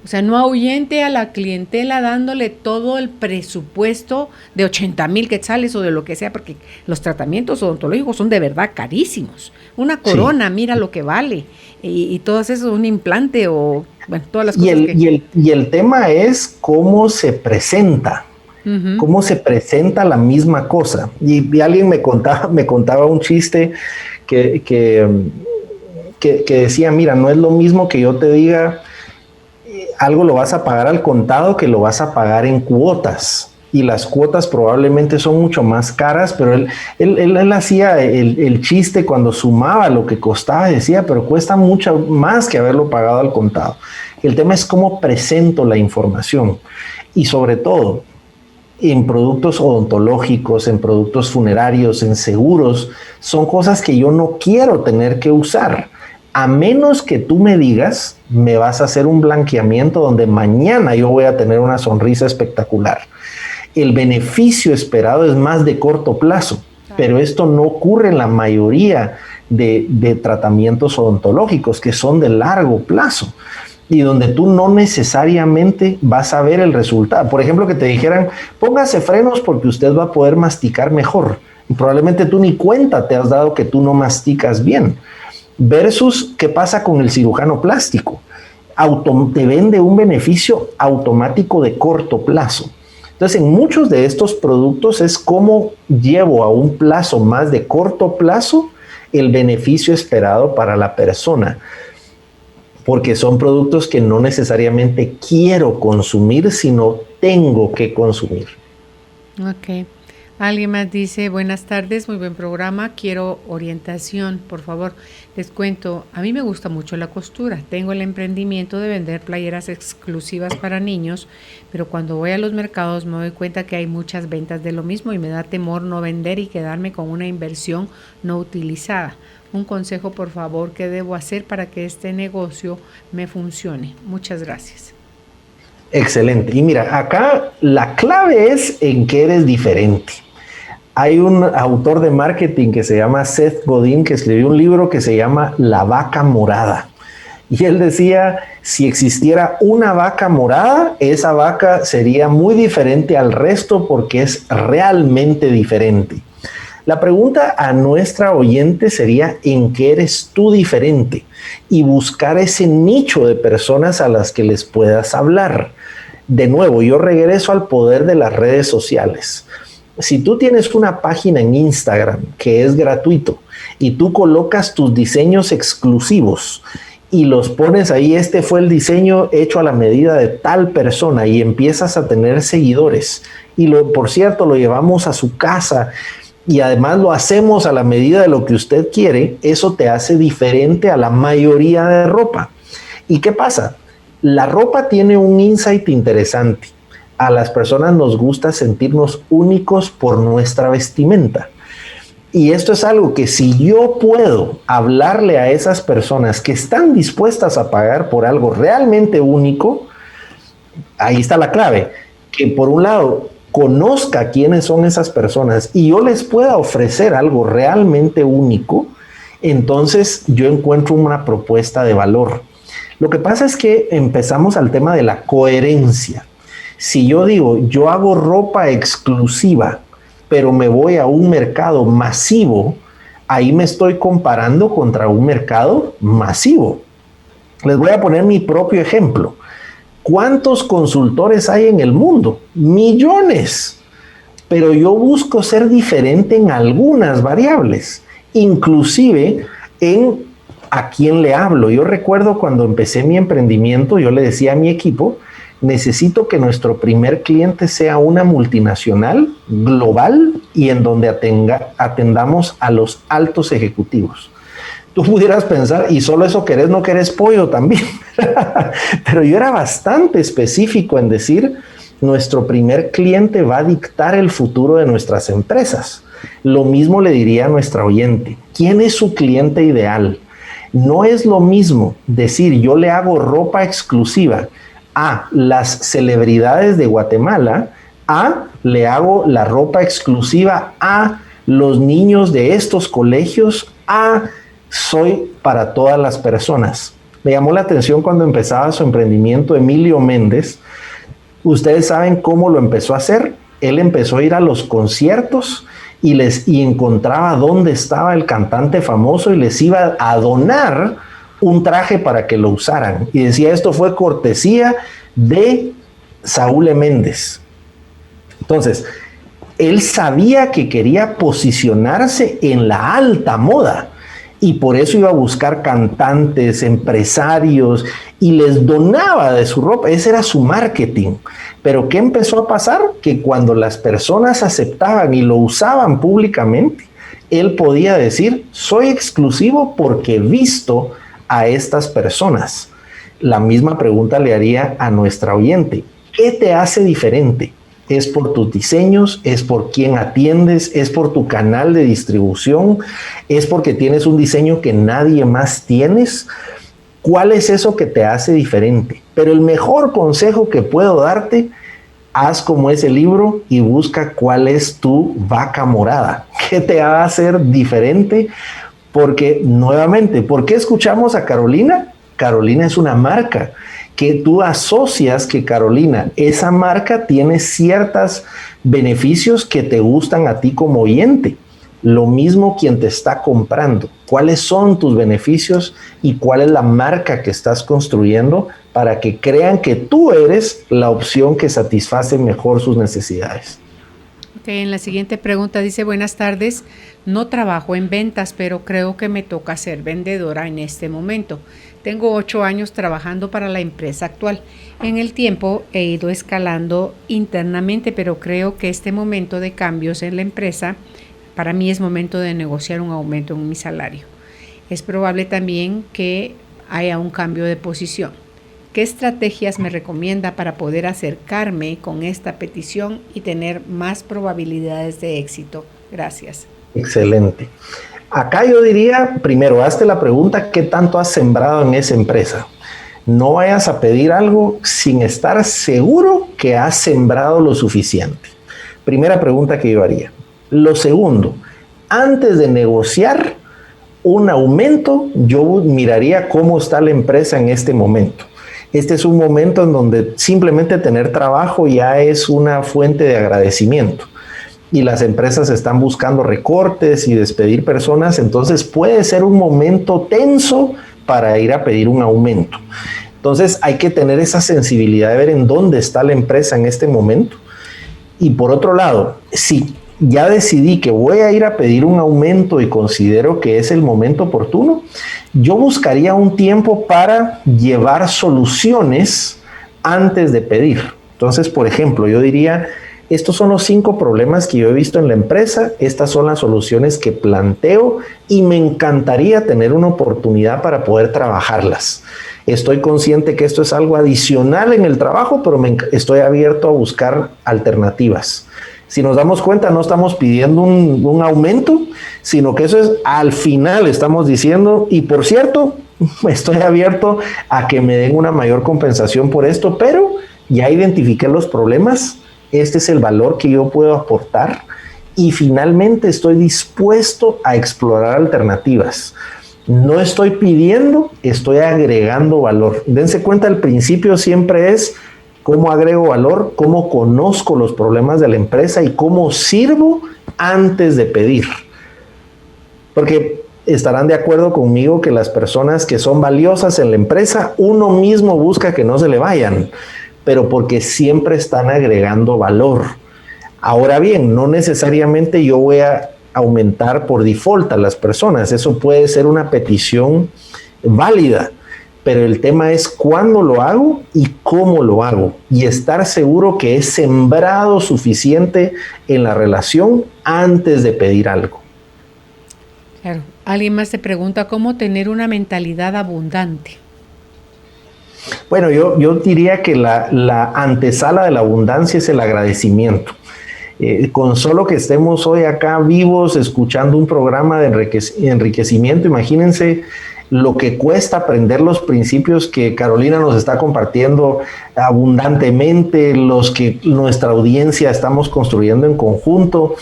o sea, no ahuyente a la clientela dándole todo el presupuesto de 80,000 quetzales o de lo que sea, porque los tratamientos odontológicos son de verdad carísimos. Una corona, sí, mira lo que vale, y todo eso, un implante o, bueno, todas las cosas y el tema es cómo se presenta. Uh-huh. Cómo se presenta la misma cosa. Y alguien me contaba un chiste que decía, mira, no es lo mismo que yo te diga algo lo vas a pagar al contado que lo vas a pagar en cuotas. Y las cuotas probablemente son mucho más caras, pero él hacía el chiste cuando sumaba lo que costaba, decía, pero cuesta mucho más que haberlo pagado al contado. El tema es cómo presento la información. Y sobre todo, en productos odontológicos, en productos funerarios, en seguros, son cosas que yo no quiero tener que usar, a menos que tú me digas, me vas a hacer un blanqueamiento donde mañana yo voy a tener una sonrisa espectacular. El beneficio esperado es más de corto plazo, pero esto no ocurre en la mayoría de tratamientos odontológicos, que son de largo plazo, y donde tú no necesariamente vas a ver el resultado. Por ejemplo, que te dijeran, póngase frenos porque usted va a poder masticar mejor. Y probablemente tú ni cuenta te has dado que tú no masticas bien. Versus, ¿qué pasa con el cirujano plástico? Te vende un beneficio automático de corto plazo. Entonces, en muchos de estos productos es cómo llevo a un plazo más de corto plazo el beneficio esperado para la persona. Porque son productos que no necesariamente quiero consumir, sino tengo que consumir. Ok. Alguien más dice, buenas tardes, muy buen programa, quiero orientación, por favor. Les cuento, a mí me gusta mucho la costura, tengo el emprendimiento de vender playeras exclusivas para niños, pero cuando voy a los mercados me doy cuenta que hay muchas ventas de lo mismo y me da temor no vender y quedarme con una inversión no utilizada. Un consejo, por favor, ¿qué debo hacer para que este negocio me funcione? Muchas gracias. Excelente. Y mira, acá la clave es en que eres diferente. Hay un autor de marketing que se llama Seth Godin que escribió un libro que se llama La vaca morada. Y él decía, si existiera una vaca morada, esa vaca sería muy diferente al resto porque es realmente diferente. La pregunta a nuestra oyente sería, ¿en qué eres tú diferente? Y buscar ese nicho de personas a las que les puedas hablar. De nuevo, yo regreso al poder de las redes sociales. Si tú tienes una página en Instagram que es gratuito y tú colocas tus diseños exclusivos y los pones ahí, este fue el diseño hecho a la medida de tal persona, y empiezas a tener seguidores, y por cierto lo llevamos a su casa y además lo hacemos a la medida de lo que usted quiere, eso te hace diferente a la mayoría de ropa. ¿Y qué pasa? La ropa tiene un insight interesante. A las personas nos gusta sentirnos únicos por nuestra vestimenta. Y esto es algo que si yo puedo hablarle a esas personas que están dispuestas a pagar por algo realmente único, ahí está la clave. Que por un lado conozca quiénes son esas personas y yo les pueda ofrecer algo realmente único, entonces yo encuentro una propuesta de valor. Lo que pasa es que empezamos al tema de la coherencia. Si yo digo, yo hago ropa exclusiva, pero me voy a un mercado masivo, ahí me estoy comparando contra un mercado masivo. Les voy a poner mi propio ejemplo. ¿Cuántos consultores hay en el mundo? Millones. Pero yo busco ser diferente en algunas variables, inclusive en a quién le hablo. Yo recuerdo cuando empecé mi emprendimiento, yo le decía a mi equipo, necesito que nuestro primer cliente sea una multinacional global y en donde atendamos a los altos ejecutivos. Tú pudieras pensar, y solo eso querés, no querés pollo también. Pero yo era bastante específico en decir, nuestro primer cliente va a dictar el futuro de nuestras empresas. Lo mismo le diría a nuestra oyente. ¿Quién es su cliente ideal? No es lo mismo decir, yo le hago ropa exclusiva a las celebridades de Guatemala, a le hago la ropa exclusiva a los niños de estos colegios, a soy para todas las personas. Me llamó la atención cuando empezaba su emprendimiento Emilio Méndez. Ustedes saben cómo lo empezó a hacer. Él empezó a ir a los conciertos y encontraba dónde estaba el cantante famoso y les iba a donar un traje para que lo usaran. Y decía, esto fue cortesía de Saúl E. Méndez. Entonces, él sabía que quería posicionarse en la alta moda y por eso iba a buscar cantantes, empresarios y les donaba de su ropa. Ese era su marketing. Pero ¿qué empezó a pasar? Que cuando las personas aceptaban y lo usaban públicamente, él podía decir, soy exclusivo porque he visto a estas personas. La misma pregunta le haría a nuestra oyente. ¿Qué te hace diferente? ¿Es por tus diseños? ¿Es por quién atiendes? ¿Es por tu canal de distribución? ¿Es porque tienes un diseño que nadie más tienes? ¿Cuál es eso que te hace diferente? Pero el mejor consejo que puedo darte, haz como ese libro y busca cuál es tu vaca morada. ¿Qué te va a hacer diferente? Porque, nuevamente, ¿por qué escuchamos a Carolina? Carolina es una marca que tú asocias que Carolina, esa marca tiene ciertos beneficios que te gustan a ti como oyente. Lo mismo quien te está comprando. ¿Cuáles son tus beneficios y cuál es la marca que estás construyendo para que crean que tú eres la opción que satisface mejor sus necesidades? Ok, en la siguiente pregunta dice, buenas tardes, No trabajo en ventas, pero creo que me toca ser vendedora en este momento. Tengo 8 años trabajando para la empresa actual. En el tiempo he ido escalando internamente, pero creo que este momento de cambios en la empresa, para mí es momento de negociar un aumento en mi salario. Es probable también que haya un cambio de posición. ¿Qué estrategias me recomienda para poder acercarme con esta petición y tener más probabilidades de éxito? Gracias. Excelente. Acá yo diría, primero, hazte la pregunta, ¿qué tanto has sembrado en esa empresa? No vayas a pedir algo sin estar seguro que has sembrado lo suficiente. Primera pregunta que yo haría. Lo segundo, antes de negociar un aumento, yo miraría cómo está la empresa en este momento. Este es un momento en donde simplemente tener trabajo ya es una fuente de agradecimiento. Y las empresas están buscando recortes y despedir personas, entonces puede ser un momento tenso para ir a pedir un aumento. Entonces hay que tener esa sensibilidad de ver en dónde está la empresa en este momento. Y por otro lado, si ya decidí que voy a ir a pedir un aumento y considero que es el momento oportuno, yo buscaría un tiempo para llevar soluciones antes de pedir. Entonces, por ejemplo, yo diría, estos son los 5 problemas que yo he visto en la empresa, estas son las soluciones que planteo y me encantaría tener una oportunidad para poder trabajarlas. Estoy consciente que esto es algo adicional en el trabajo, pero estoy abierto a buscar alternativas. Si nos damos cuenta, no estamos pidiendo un aumento, sino que eso es al final estamos diciendo, y por cierto, estoy abierto a que me den una mayor compensación por esto, pero ya identifiqué los problemas, este es el valor que yo puedo aportar y finalmente estoy dispuesto a explorar alternativas. No estoy pidiendo, estoy agregando valor. Dense cuenta, el principio siempre es cómo agrego valor, cómo conozco los problemas de la empresa y cómo sirvo antes de pedir. Porque estarán de acuerdo conmigo que las personas que son valiosas en la empresa, uno mismo busca que no se le vayan, pero porque siempre están agregando valor. Ahora bien, no necesariamente yo voy a aumentar por default a las personas, eso puede ser una petición válida, pero el tema es cuándo lo hago y cómo lo hago, y estar seguro que he sembrado suficiente en la relación antes de pedir algo. Claro. Alguien más te pregunta cómo tener una mentalidad abundante. Bueno, yo diría que la antesala de la abundancia es el agradecimiento. Con solo que estemos hoy acá vivos, escuchando un programa de enriquecimiento, imagínense lo que cuesta aprender los principios que Carolina nos está compartiendo abundantemente, los que nuestra audiencia estamos construyendo en conjunto.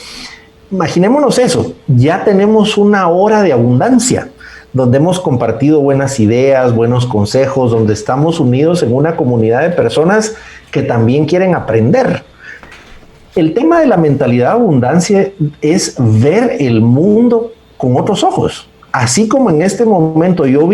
Imaginémonos eso, ya tenemos una hora de abundancia, donde hemos compartido buenas ideas, buenos consejos, donde estamos unidos en una comunidad de personas que también quieren aprender. El tema de la mentalidad de abundancia es ver el mundo con otros ojos. Así como en este momento yo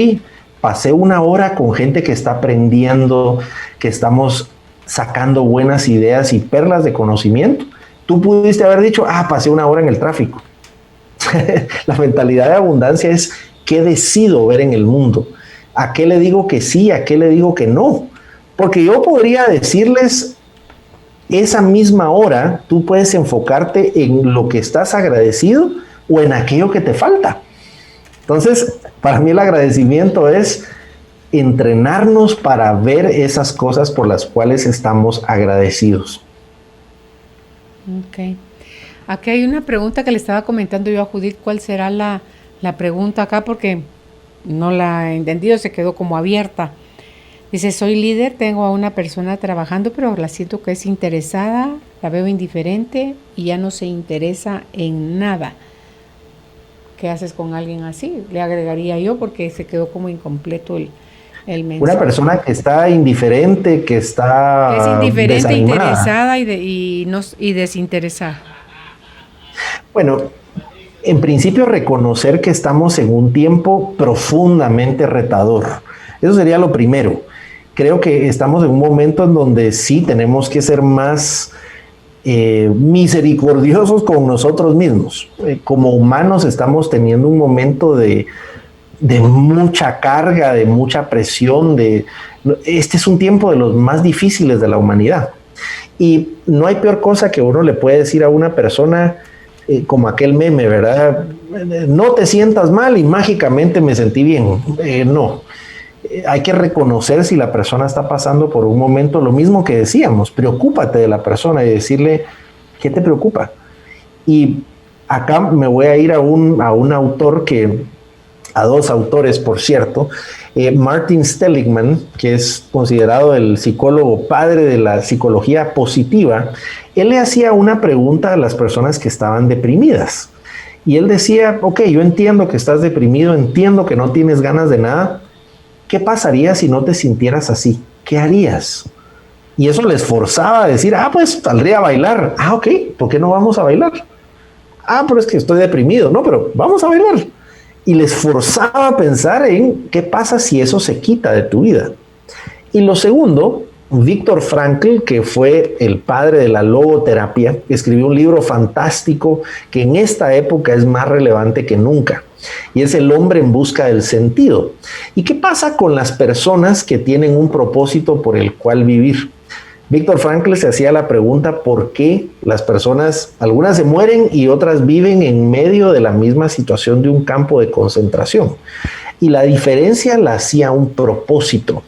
pasé una hora con gente que está aprendiendo, que estamos sacando buenas ideas y perlas de conocimiento. Tú pudiste haber dicho, pasé una hora en el tráfico. La mentalidad de abundancia es qué decido ver en el mundo, a qué le digo que sí, a qué le digo que no. Porque yo podría decirles, esa misma hora tú puedes enfocarte en lo que estás agradecido o en aquello que te falta. Entonces, para mí el agradecimiento es entrenarnos para ver esas cosas por las cuales estamos agradecidos. Ok. Aquí hay una pregunta que le estaba comentando yo a Judith. ¿Cuál será la pregunta acá? Porque no la he entendido, se quedó como abierta. Dice, soy líder, tengo a una persona trabajando, pero la siento que es interesada, la veo indiferente y ya no se interesa en nada. ¿Qué haces con alguien así? Le agregaría yo porque se quedó como incompleto el mensaje. Una persona que está indiferente, que está es indiferente, desanimada. interesada y desinteresada. Bueno, en principio reconocer que estamos en un tiempo profundamente retador. Eso sería lo primero. Creo que estamos en un momento en donde sí tenemos que ser más misericordiosos con nosotros mismos. Como humanos estamos teniendo un momento de mucha carga, de mucha presión. Este es un tiempo de los más difíciles de la humanidad. Y no hay peor cosa que uno le puede decir a una persona, como aquel meme, ¿verdad? No te sientas mal y mágicamente me sentí bien. No. Hay que reconocer si la persona está pasando por un momento, lo mismo que decíamos, preocúpate de la persona y decirle, ¿qué te preocupa? Y acá me voy a ir a un autor a dos autores, por cierto, Martin Seligman, que es considerado el psicólogo padre de la psicología positiva. Él le hacía una pregunta a las personas que estaban deprimidas. Y él decía, ok, yo entiendo que estás deprimido, entiendo que no tienes ganas de nada. ¿Qué pasaría si no te sintieras así? ¿Qué harías? Y eso les forzaba a decir, pues saldría a bailar. Ok, ¿por qué no vamos a bailar? Pero es que estoy deprimido. No, pero vamos a bailar. Y les forzaba a pensar en qué pasa si eso se quita de tu vida. Y lo segundo, Viktor Frankl, que fue el padre de la logoterapia, escribió un libro fantástico que en esta época es más relevante que nunca. Y es El hombre en busca del sentido. ¿Y qué pasa con las personas que tienen un propósito por el cual vivir? Viktor Frankl se hacía la pregunta por qué las personas, algunas se mueren y otras viven en medio de la misma situación de un campo de concentración. Y la diferencia la hacía un propósito.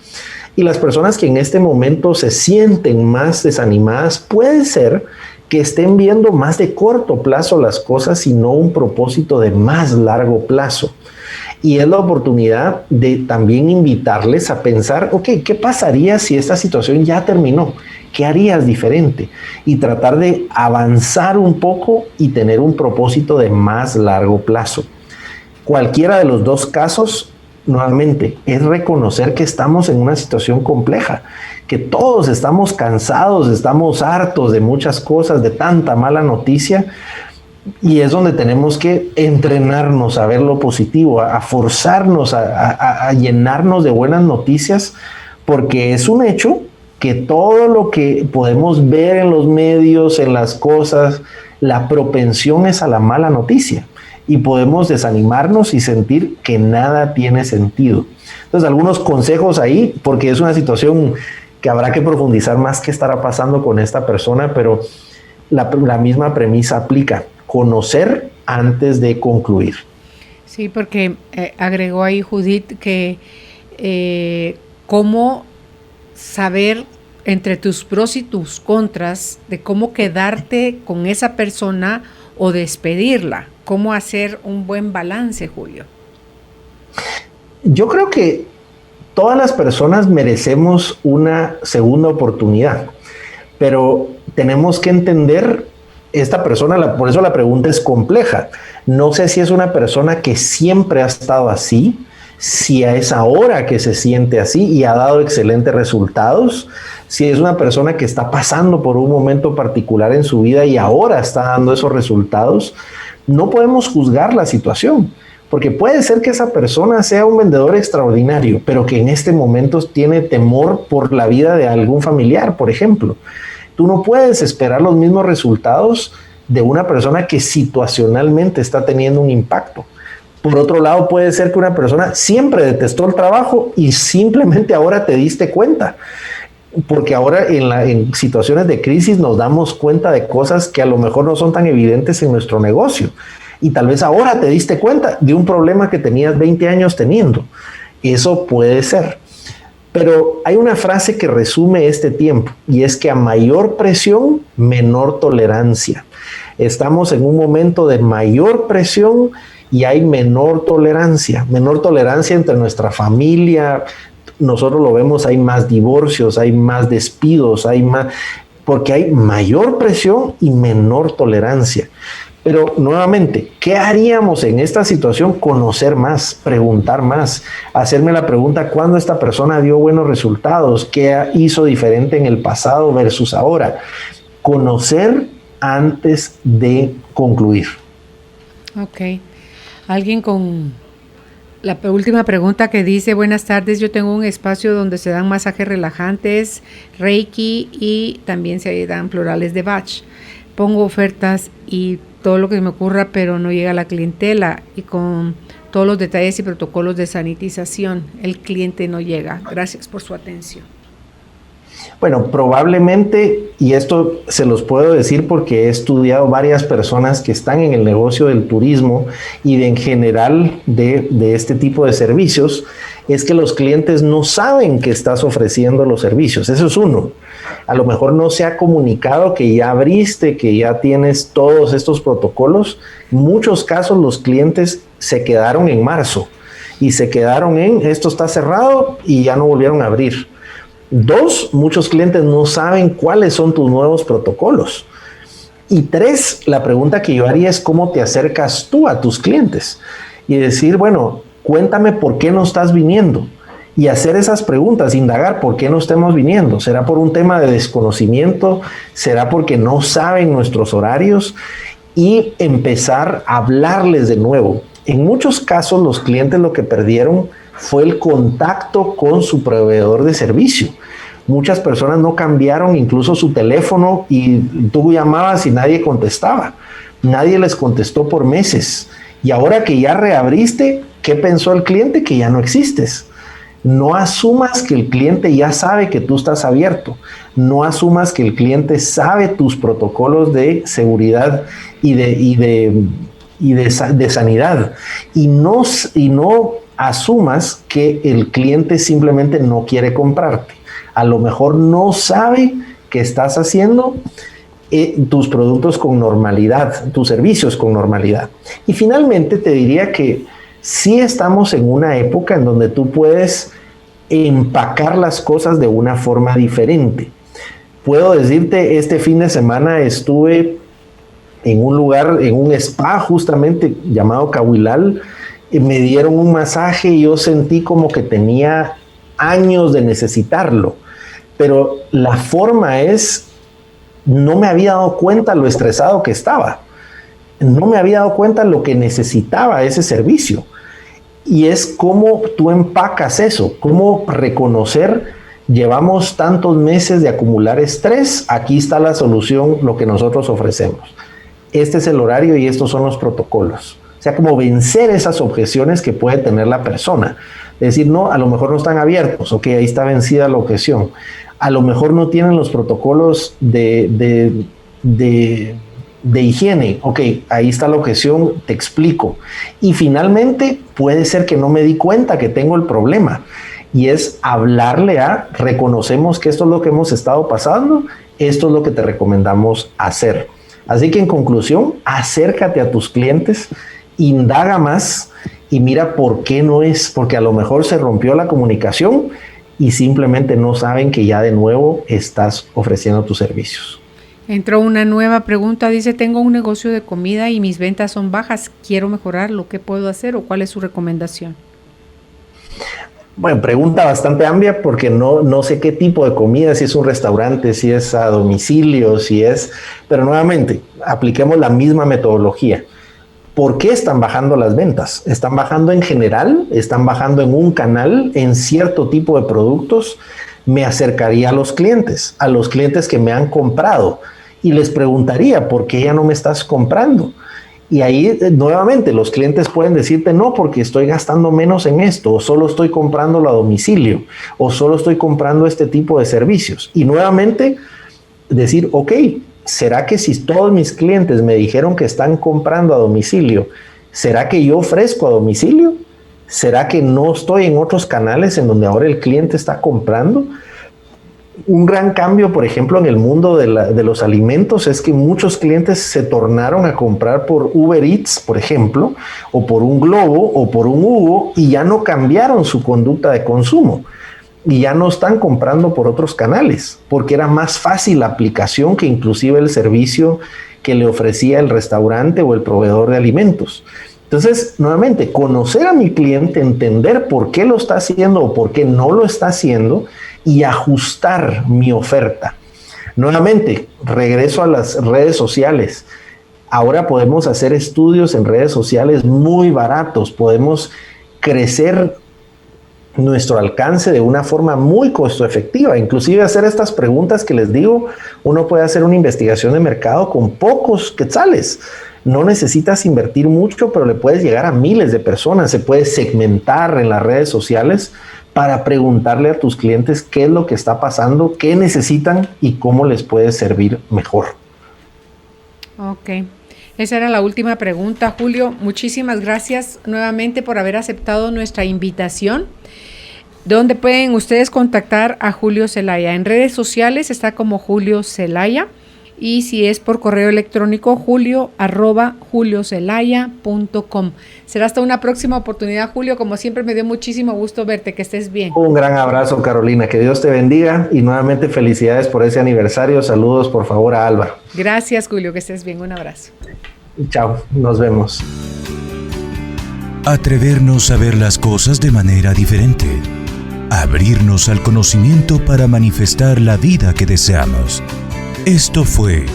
Y las personas que en este momento se sienten más desanimadas, puede ser que estén viendo más de corto plazo las cosas y no un propósito de más largo plazo. Y es la oportunidad de también invitarles a pensar, ok, ¿qué pasaría si esta situación ya terminó? ¿Qué harías diferente? Y tratar de avanzar un poco y tener un propósito de más largo plazo. Cualquiera de los dos casos, nuevamente, es reconocer que estamos en una situación compleja, que todos estamos cansados, estamos hartos de muchas cosas, de tanta mala noticia, y es donde tenemos que entrenarnos a ver lo positivo, a forzarnos a llenarnos de buenas noticias, porque es un hecho que todo lo que podemos ver en los medios, en las cosas, la propensión es a la mala noticia. Y podemos desanimarnos y sentir que nada tiene sentido. Entonces, algunos consejos ahí, porque es una situación que habrá que profundizar más qué estará pasando con esta persona, pero la misma premisa aplica. Conocer antes de concluir. Sí, porque agregó ahí Judith que cómo saber entre tus pros y tus contras de cómo quedarte con esa persona o despedirla. ¿Cómo hacer un buen balance, Julio? Yo creo que todas las personas merecemos una segunda oportunidad, pero tenemos que entender esta persona, por eso la pregunta es compleja. No sé si es una persona que siempre ha estado así, si es ahora que se siente así y ha dado excelentes resultados, si es una persona que está pasando por un momento particular en su vida y ahora está dando esos resultados. No podemos juzgar la situación, porque puede ser que esa persona sea un vendedor extraordinario, pero que en este momento tiene temor por la vida de algún familiar, por ejemplo. Tú no puedes esperar los mismos resultados de una persona que situacionalmente está teniendo un impacto. Por otro lado, puede ser que una persona siempre detestó el trabajo y simplemente ahora te diste cuenta. Porque ahora en situaciones de crisis nos damos cuenta de cosas que a lo mejor no son tan evidentes en nuestro negocio. Y tal vez ahora te diste cuenta de un problema que tenías 20 años teniendo. Eso puede ser. Pero hay una frase que resume este tiempo y es que a mayor presión, menor tolerancia. Estamos en un momento de mayor presión y hay menor tolerancia entre nuestra familia. Nosotros lo vemos, hay más divorcios, hay más despidos, porque hay mayor presión y menor tolerancia. Pero nuevamente, ¿qué haríamos en esta situación? Conocer más, preguntar más, hacerme la pregunta, ¿cuándo esta persona dio buenos resultados? ¿Qué hizo diferente en el pasado versus ahora? Conocer antes de concluir. Ok. ¿Alguien con La última pregunta que dice, buenas tardes, yo tengo un espacio donde se dan masajes relajantes, Reiki y también se dan florales de Bach. Pongo ofertas y todo lo que se me ocurra, pero no llega la clientela y con todos los detalles y protocolos de sanitización, el cliente no llega. Gracias por su atención. Bueno, probablemente, y esto se los puedo decir porque he estudiado varias personas que están en el negocio del turismo y en general de este tipo de servicios, es que los clientes no saben que estás ofreciendo los servicios. Eso es uno. A lo mejor no se ha comunicado que ya abriste, que ya tienes todos estos protocolos. En muchos casos los clientes se quedaron en marzo y se quedaron en esto está cerrado y ya no volvieron a abrir. Dos, muchos clientes no saben cuáles son tus nuevos protocolos. Y tres, la pregunta que yo haría es cómo te acercas tú a tus clientes y decir, bueno, cuéntame por qué no estás viniendo y hacer esas preguntas, indagar por qué no estamos viniendo. ¿Será por un tema de desconocimiento? ¿Será porque no saben nuestros horarios? Y empezar a hablarles de nuevo. En muchos casos los clientes lo que perdieron fue el contacto con su proveedor de servicio. Muchas personas no cambiaron incluso su teléfono y tú llamabas y nadie contestaba. Nadie les contestó por meses. Y ahora que ya reabriste, ¿qué pensó el cliente? Que ya no existes. No asumas que el cliente ya sabe que tú estás abierto. No asumas que el cliente sabe tus protocolos de seguridad y de sanidad. Y no asumas que el cliente simplemente no quiere comprarte. A lo mejor no sabe que estás haciendo tus productos con normalidad, tus servicios con normalidad. Y finalmente te diría que sí estamos en una época en donde tú puedes empacar las cosas de una forma diferente. Puedo decirte, este fin de semana estuve en un lugar, en un spa justamente llamado Cahuilal, me dieron un masaje y yo sentí como que tenía años de necesitarlo, pero la forma es, no me había dado cuenta lo estresado que estaba, no me había dado cuenta lo que necesitaba ese servicio, y es cómo tú empacas eso, cómo reconocer, llevamos tantos meses de acumular estrés, aquí está la solución, lo que nosotros ofrecemos, este es el horario y estos son los protocolos. O sea, como vencer esas objeciones que puede tener la persona. Decir, no, a lo mejor no están abiertos, ok, ahí está vencida la objeción. A lo mejor no tienen los protocolos de higiene, ok, ahí está la objeción, te explico. Y finalmente, puede ser que no me di cuenta que tengo el problema. Y es hablarle reconocemos que esto es lo que hemos estado pasando, esto es lo que te recomendamos hacer. Así que en conclusión, acércate a tus clientes, indaga más y mira por qué no es, porque a lo mejor se rompió la comunicación y simplemente no saben que ya de nuevo estás ofreciendo tus servicios. Entró una nueva pregunta, dice, tengo un negocio de comida y mis ventas son bajas, quiero mejorarlo, ¿qué puedo hacer o cuál es su recomendación? Bueno, pregunta bastante amplia porque no sé qué tipo de comida, si es un restaurante, si es a domicilio, pero nuevamente, apliquemos la misma metodología. ¿Por qué están bajando las ventas? ¿Están bajando en general? ¿Están bajando en un canal, en cierto tipo de productos? Me acercaría a los clientes que me han comprado y les preguntaría, ¿por qué ya no me estás comprando? Y ahí nuevamente los clientes pueden decirte no, porque estoy gastando menos en esto, o solo estoy comprándolo a domicilio, o solo estoy comprando este tipo de servicios. Y nuevamente decir, ok, ¿será que si todos mis clientes me dijeron que están comprando a domicilio, ¿será que yo ofrezco a domicilio? ¿Será que no estoy en otros canales en donde ahora el cliente está comprando? Un gran cambio, por ejemplo, en el mundo de los alimentos es que muchos clientes se tornaron a comprar por Uber Eats, por ejemplo, o por un Globo o por un Hugo y ya no cambiaron su conducta de consumo y ya no están comprando por otros canales porque era más fácil la aplicación que inclusive el servicio que le ofrecía el restaurante o el proveedor de alimentos. Entonces, nuevamente, conocer a mi cliente, entender por qué lo está haciendo o por qué no lo está haciendo y ajustar mi oferta. Nuevamente, regreso a las redes sociales. Ahora podemos hacer estudios en redes sociales muy baratos. Podemos crecer nuestro alcance de una forma muy costo efectiva. Inclusive hacer estas preguntas que les digo, uno puede hacer una investigación de mercado con pocos quetzales. No necesitas invertir mucho, pero le puedes llegar a miles de personas. Se puede segmentar en las redes sociales para preguntarle a tus clientes qué es lo que está pasando, qué necesitan y cómo les puede servir mejor. Ok. Esa era la última pregunta, Julio. Muchísimas gracias nuevamente por haber aceptado nuestra invitación. ¿Dónde pueden ustedes contactar a Julio Zelaya? En redes sociales está como Julio Zelaya, y si es por correo electrónico, julio@juliozelaya.com. Será hasta una próxima oportunidad, Julio. Como siempre, me dio muchísimo gusto verte. Que estés bien. Un gran abrazo, Carolina. Que Dios te bendiga y nuevamente felicidades por ese aniversario. Saludos, por favor, a Alba. Gracias, Julio. Que estés bien. Un abrazo. Chao. Nos vemos. Atrevernos a ver las cosas de manera diferente. Abrirnos al conocimiento para manifestar la vida que deseamos. Esto fue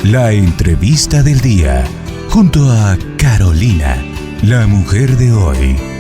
la entrevista del día junto a Carolina, la mujer de hoy.